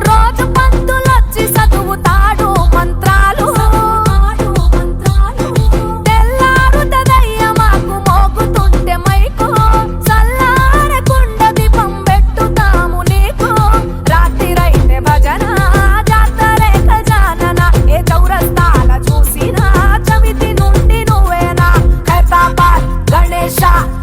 రోజు పంతులొచ్చి చదువుతాడు మంత్రాలు తెల్లారుతదయ్య మాకు మోగుతుంటే మైకు చల్లారకుండా దీపం పెట్టుతాము నీకు రాత్రిరైతే భజన జాతరే ఖజానన ఏ చౌరస్తాల చూసినా చవితి నుండి నువ్వేనా ఖైరతాబాద్ గణేష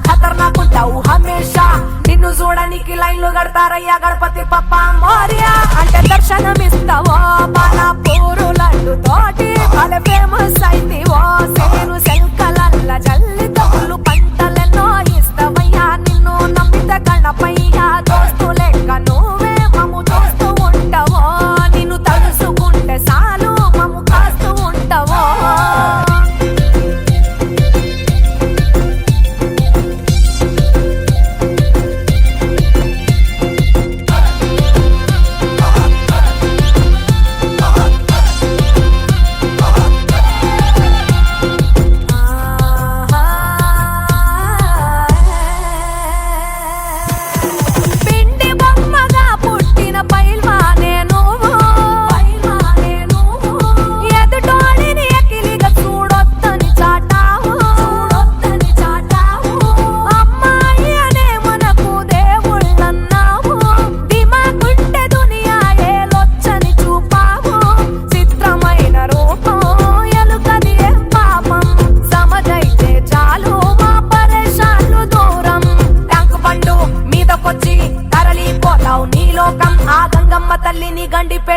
ఖతర్నాకుంటావు హమేషా నిన్ను చూడనికి లైన్లు కడతారయ్యా గణపతి పప్ప మోర్య అంటే దర్శనమిస్తావో బాల పూరు లడ్డు తోటి భలే ఫేమస్ అయితివో సేను సెల్కలల్ల జల్లి తగులు పంటలెన్నో ఇస్తావయ్యా నిన్ను నమ్మితే గణపయ్యా దోస్తు లెక్క నువ్వే మమ్ము చూస్తూ ఉంటావో నిన్ను తలుసుకుంటే సాలు మమ్ము కాస్తూ ఉంటావో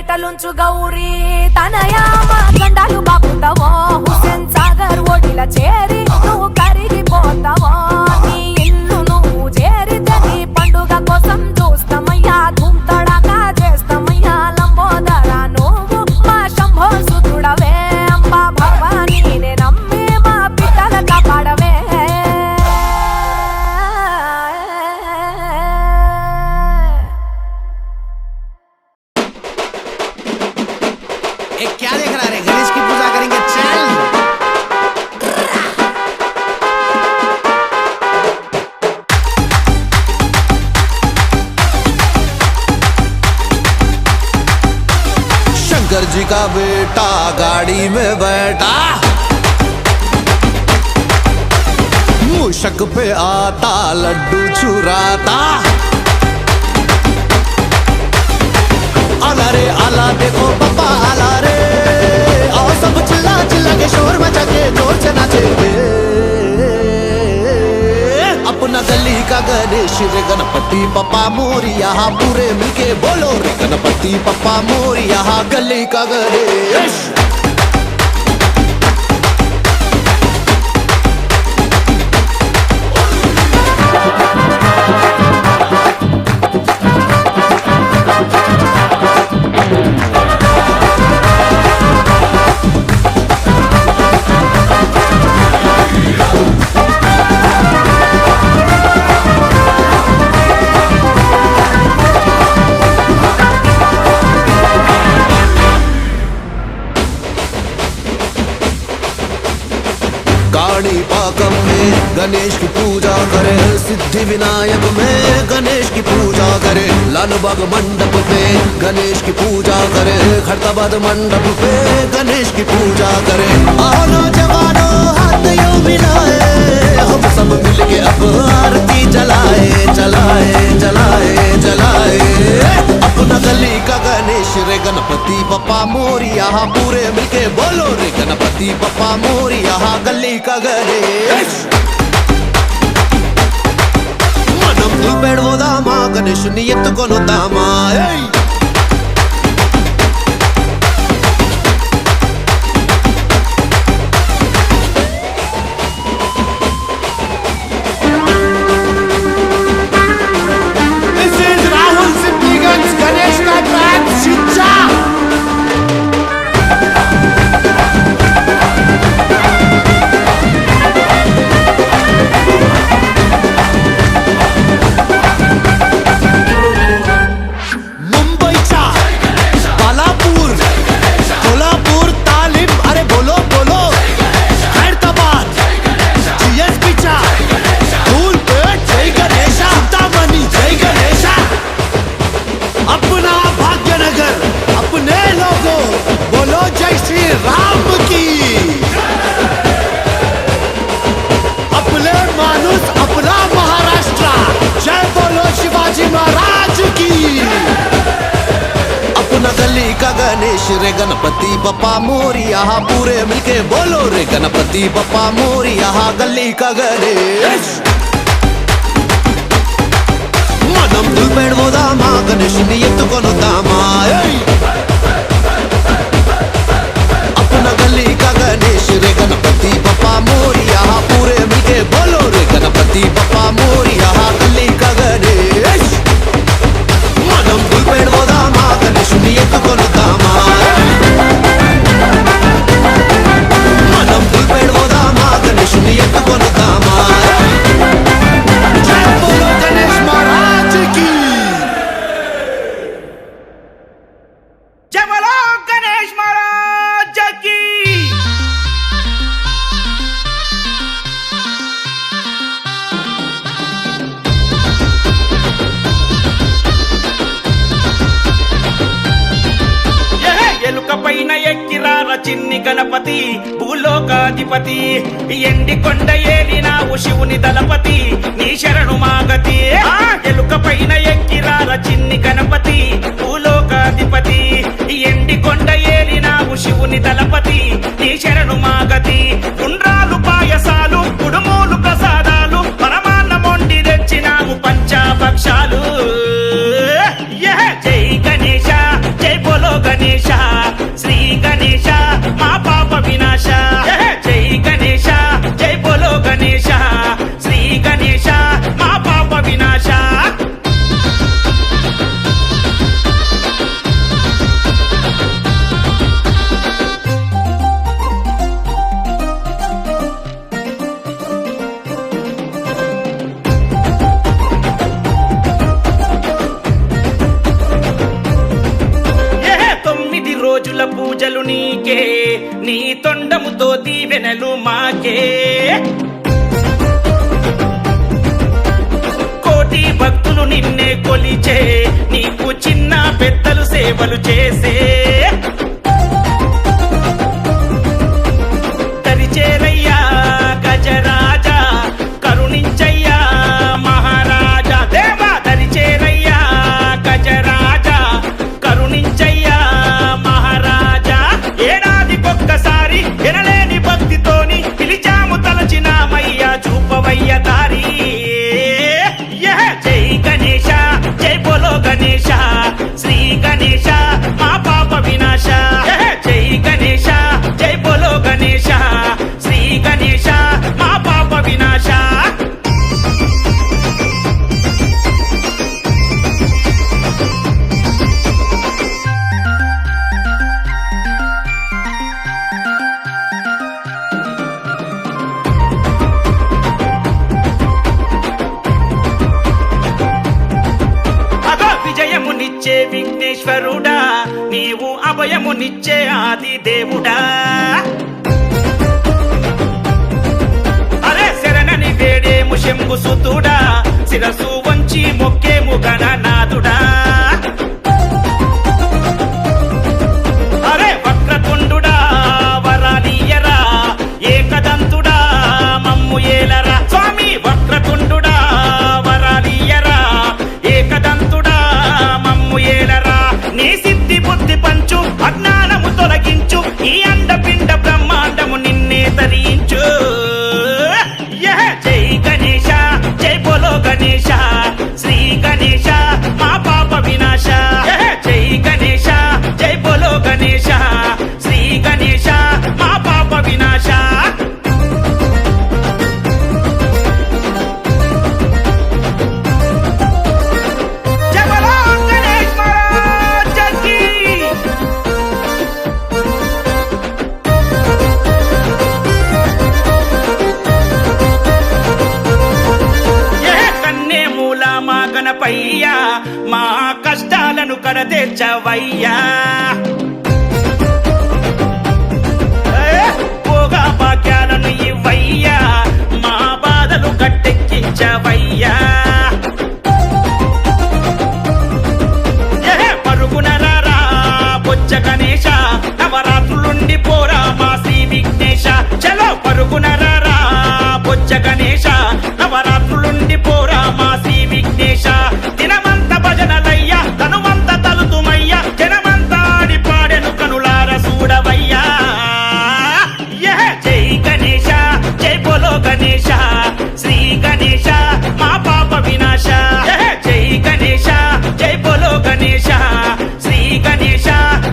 పేటలుంచు గౌరీ తనయా మా గండాలు బాపుతావో హుస్సేన్ సాగర్ ఓటిల చేరి నువ్వు కరిగిపోతావో నీ ఇల్లు నువ్వు చేరితే నీ పండుగ కోసం చూస్తామయ్యా ధూమ్ తడాకా చేస్తామయ్యా లంబోదర నువ్వు మా శంభో సుతుడవే అంబా భవానీ నే నమ్మి మా పిట్టల కాపాడవే क्या देख रहा रे गणेश की पूजा करेंगे चल शंकर जी का बेटा गाड़ी में बैठा मूषक पे आता लड्डू चुराता आला रे आला देखो पापा आला रे आओ सब चिल्ला चिल्ला के शोर मचा के जोर से नाचेंगे अपना गली का गणेश रे गणपति पप्पा मोरिया पूरे मिलके बोलो रे गणपति पप्पा मोरिया गली का गणेश पाकम में गणेश की पूजा करे सिद्धि विनायक में गणेश की पूजा करे लालबाग मंडप पे गणेश की पूजा करे खड़ताबाद मंडप पे गणेश की पूजा करे आओ नौजवानों हाथ यूं मिलाए हम सब मिलके अब आरती जलाए जलाए जलाए जलाए अपना गली का गणेश रे गणपति पप्पा मोरिया पूरे मिलके बोलो रे गणपति पप्पा मोरिया गली का गणेश మనం పెడవదామా గణేశుని ఎత్తుకొనుదామా गणेश रे गणपति पप्पा मोरिया पूरे मिलके बोलो रे गणपति पप्पा मोरिया गली का गणेश మనం పెడవదామా గణేశుని ఎత్తుకొనుదామా अपना गली का गणेश रे गणपति पप्पा मोरिया पूरे मिलके बोलो रे गणपति पप्पा मोरिया गली का गणेश మనం పెడవదామా గణేశుని ఎత్తుకొనుదామా మనం పెడవదామా గణేశుని ఎత్తుకొనుదామా జై బోలో గణేష్ మహారాజ్ కి జై బోలో గణేష్ మహారాజ్ కి ఎలుక పైన ఎక్కిరార చిన్ని గణపతి భూలోకాధిపతి ఎండి కొండ ఏలినావు శివుని దళపతి నీ శరణు మాగతి ఎలుక పైన ఎక్కిరార చిన్ని గణపతి భూలోకాధిపతి ఎండి కొండ ఏలినావు శివుని దళపతి నీ శరణు మాగతి గుండ్రాలు పాయసాలు కుడుమూలు ప్రసాదాలు పరమాన్నమొండి తెచ్చినాము పంచాభక్షాలు జై గణేశ జై బోలో గణేశ పూజలు నీకే, నీ తొండముతో దీవెనలు మాకే. కోటి భక్తులు నిన్నే కొలిచే, నీకు చిన్న పెద్దలు సేవలు చేసే. దరిచేరయ్యా గజరాజా, కరుణించయ్యా మహారాజా. దేవా దరిచేరయ్యా గజరాజా, కరుణించయ్యా మహారాజా. ఏడాదికొక్కసారి ఎనలేని భక్తితోని పిలిచాము తలచినామయ్యా, చూపవయ్య దారి. జై గణేశ, జై బోలో గణేశ, శ్రీ గణేశ మా పాప వినాశ. జై గణేశ, జై బోలో గణేశ, శ్రీ గణేశ మా పాప వినాశ. విజయమునిచ్చే విఘ్నేశ్వరుడా, నీవు అభయమునిచ్చే ఆది దేవుడా. అరే శరణని వేడేము శంభు సుతుడా, శిరసు వంచి మొక్కేము గణనాథుడా. అరే వక్రతుండుడా వరాలియరా, ఏకదంతుడా మమ్ము ఏలరా. స్వామి వక్రతుండుడా వరాలియరా, ఏకదంతుడా మమ్ము ఏలరా. నీ సిద్ధి బుద్ధి పంచు, అజ్ఞానము తొలగించు, ఈ అండపిండ బ్రహ్మాండము నిన్నే తరించు. జై గణేశ, జై బోలో గణేశ, శ్రీ గణేశ మా పాప వినాశ. జై గణేశ, జై బోలో గణేశ, శ్రీ గణేశ మా పాప వినాశ. జై బోలో గణేశ్ మహారాజ్ కీ. కన్నే మూల మా గణపయ్యా, మా కష్టాలను కడతీర్చవయ్యా. భోగా భాగ్యాలను ఇవ్వయ్యా, మా బాధలు గట్టెక్కించవయ్యా. పరుగునరా బొజ్జ గణేశ, నవరాత్రులుండి పోరా మా శ్రీ విఘ్నేశ. చలో పరుగునరా బొజ్జ గణేశ, నవరాత్రులుండి పోరా మా శ్రీ విఘ్నేశ. దినమంత భజనలయ్యా, తనువంత తలుతుమయ్యా, జనమంతా ఆడి పాడెను కనులార చూడవయ్యా. జై గణేశ, జై బోలో గణేశ, శ్రీ గణేశ మా పాప వినాశ. జై గణేశ, జై బోలో గణేశ, శ్రీ గణేశ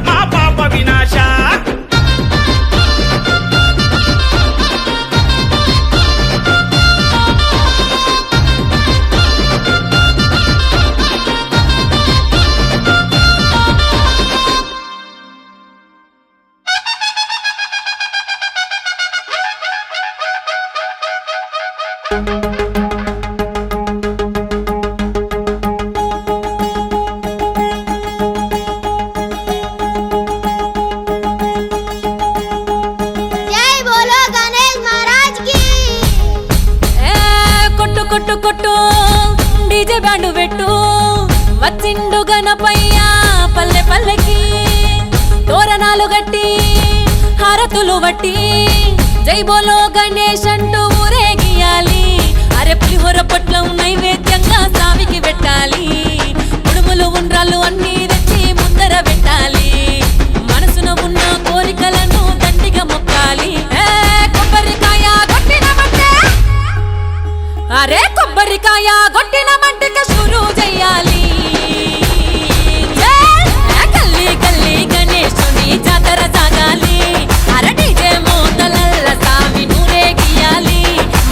మా పాప వినాశ. జై బోలో గణేష్ మహారాజ్ కి. కొట్టు కొట్టు కొట్టు డీజే బ్యాండ్ పెట్టు, వచ్చిండు గణపయ్య పల్లె పల్లెకి. తోరణాలు గట్టి హారతులు వట్టి, జై బోలో గణేష్ అంటూ ఊరేగియాలి. అరే పులిహోర పొట్లం నైవేద్యంగా సావికి పెట్టాలి. ఉడుములు ఉండ్రాళ్ళు అన్నీ తెచ్చి ముందర పెట్టాలి. మనసున ఉన్న కోరికలను దండిగా మొక్కాలి. కొబ్బరికాయ కొట్టినమంటే, అరే కొబ్బరికాయ కొట్టినమంటే షురు చెయ్యాలి. గల్లీ గల్లీ గణేశుని జాతర సాగాలి. అరే డీజే మోతలల్ల సామి నూరేగియాలి.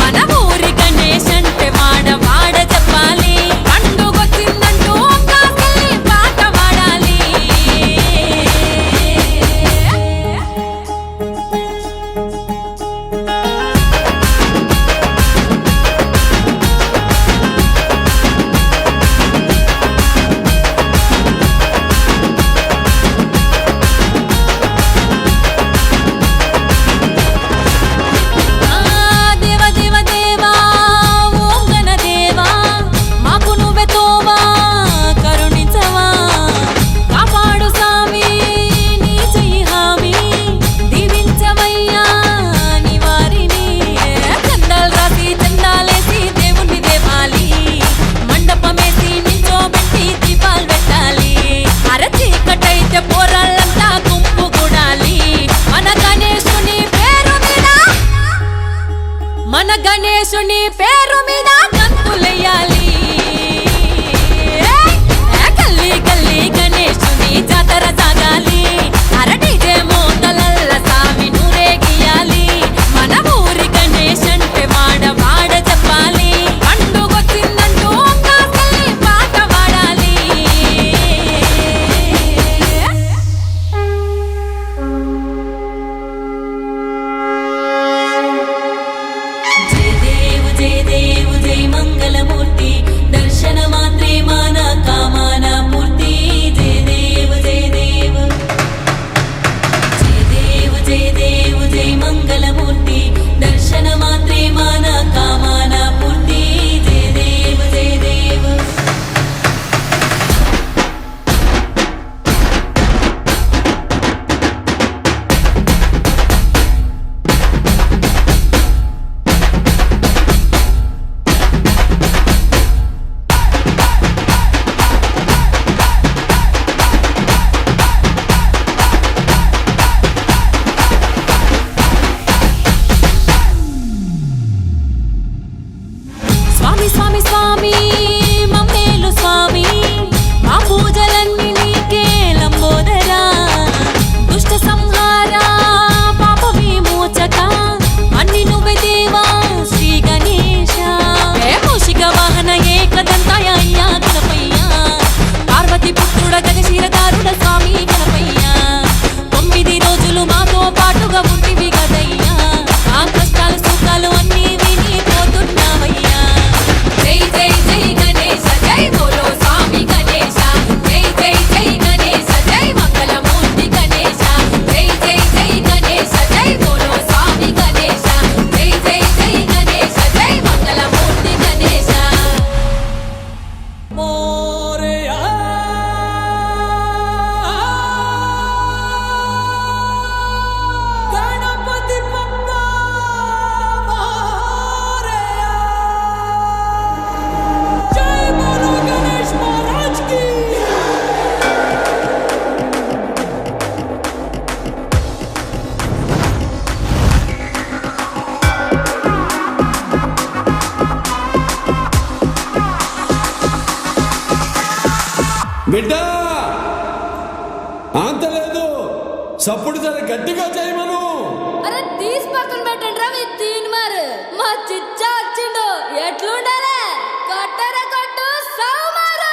మన ఊరి గణేష్ అంటే వాడ వాడ చెప్పాలి. పండుగొచ్చిందంటూ ఒక్కసారి పాట పాడాలి. స్వామి స్వామి స్వామి మమ్మేలు స్వామి మా పూజలన్నీ నీకే లంబోదరా దుష్ట సంహార పాప విమోచక అన్ని నువ్వే దేవా శ్రీ గణేశ మూషిక వాహన ఏకదంతాయ అయ్యా గణపయ్య పార్వతి పుత్రుడ గజశీరదారుడ స్వామి గణపయ్య 9 రోజులు మాతో పాటుగా ఉంటివి గదయ్యా ఆ కష్టాలు సుఖాలు అన్నీ విని పోతున్నావయ్యా జై జై జై గణేశ జై బోలో స్వామి గణేశ జై జై జై గణేశ జై మంగళమూర్తి గణేశ జై జై జై గణేశ జై బోలో స్వామి గణేశ జై జై జై గణేశ జై మంగళమూర్తి గణేశ మోరియా గణపతి బప్పా మోరియా జై బోలో గణేష్ మహారాజ్ కి బిడ్డ అంతలేదు సప్పుడు జర గట్టిగా చేయమను. అరే తీసి పక్కన పెట్టండి రా మీరు తీన్ మారు మా చిచ్చా వచ్చిండు ఎట్లుండాలే కొట్టర కొట్టు సౌమారు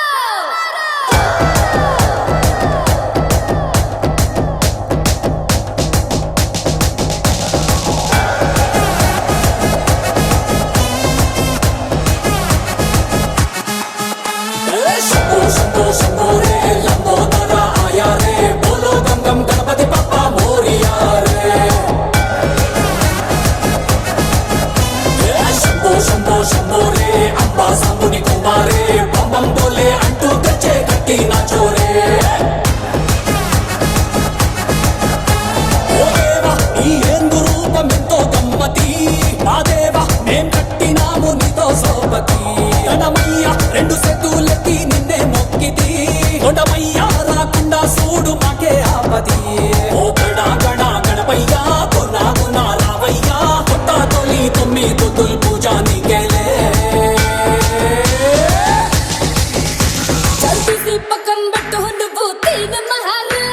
రెండు సెతులెత్తి నిన్నే మొక్కితి కొండమయ్యా రాకుండా సూడు మాకే ఆపతి ఓ గడా గడా గణపయ్యా కొన్నా గున్నా రావయ్యా కొట్ట తొలి 9 పూజ నీకేలే చల్తీసి పక్కన పెట్టు నువ్వు తీన్ మహారు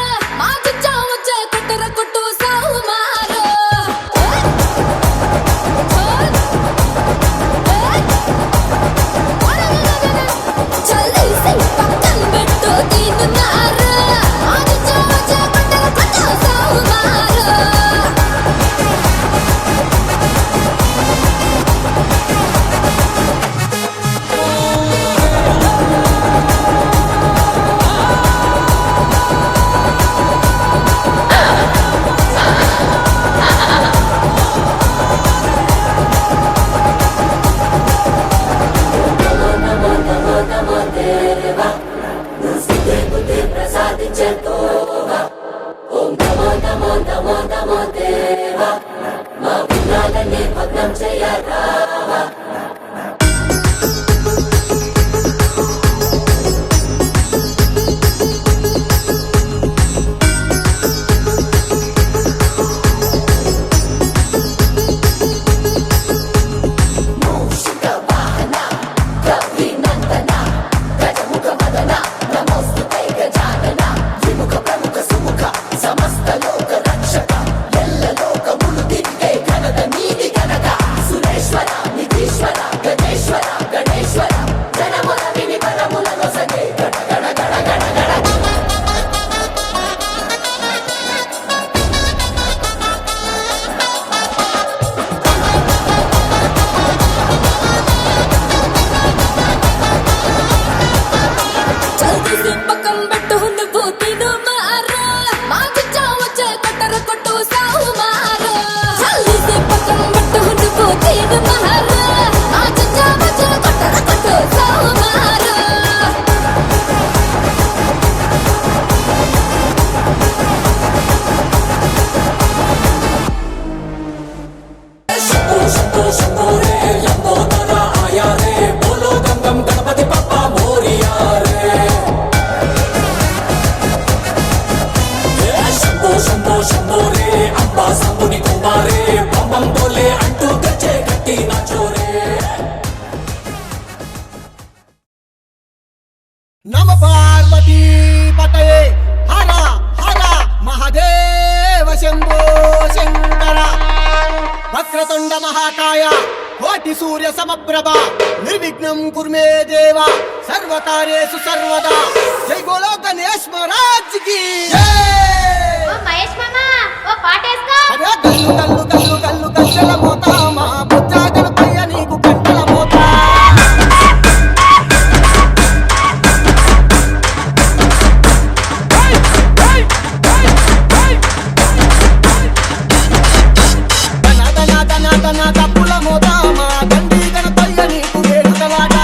మా చిచ్చా వచ్చే కొట్టర కొట్టు సౌమారు చల్తీసి పక్కన పెట్టు తీన్ మహారు మా చిచ్చా నమ పార్వతీ పతయే హర హర మహాదేవ శంభో శంకర వక్రతుండ మహాకాయ కోటి సూర్య సమప్రభ నిర్విఘ్నం కుర్మే దేవ సర్వకార్యేషు సర్వదా జై బోలో గణేష్ మహారాజ్ కి ఓ మహేష్ మామా ఓ పాటేస్కో అరే గల్లు గల్లు గల్లు గల్లు గజ్జల మోత మా బుద్ధ గణపయ్య నీకు కంటల మోత తప్పుల మోత మా దండి గణపయ్య నీకు వేడుకలాట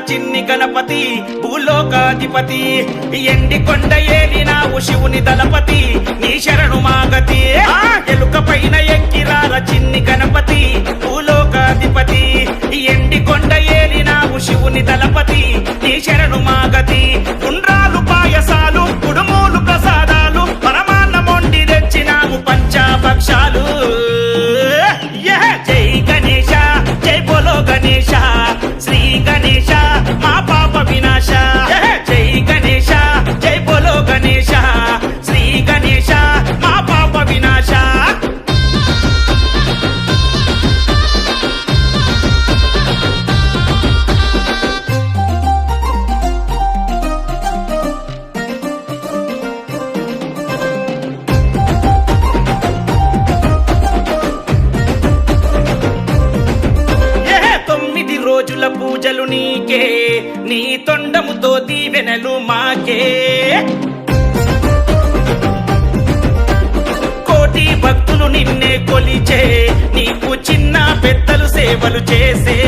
చిన్ని గణపతి భూలోకాధిపతి ఎండి కొండ ఏలినావు శివుని దళపతి నీ శరణు మాగతి ఎలుక పైన ఎక్కిరాల చిన్ని గణపతి భూలోకాధిపతి ఎండి కొండ ఏలినావు శివుని దళపతి నీ శరణు మాగతి ఉండ్రాలు పాయసాలు కుడుమూలు ప్రసాదాలు పరమాన్నమొండి తెచ్చినాము పంచాభక్షాలు జై గణేశ జై బోలో గణేశ శ్రీ గణేశ మా పాప వినాశ జై గణేశ జై బోలో గణేశ శ్రీ గణేశ మా పాప వినాశ రోజుల పూజలు నీకే నీ తొండముతో దీవెనలు మాకే కోటి భక్తులు నిన్నే కొలిచే నీకు చిన్న పెద్దలు సేవలు చేసే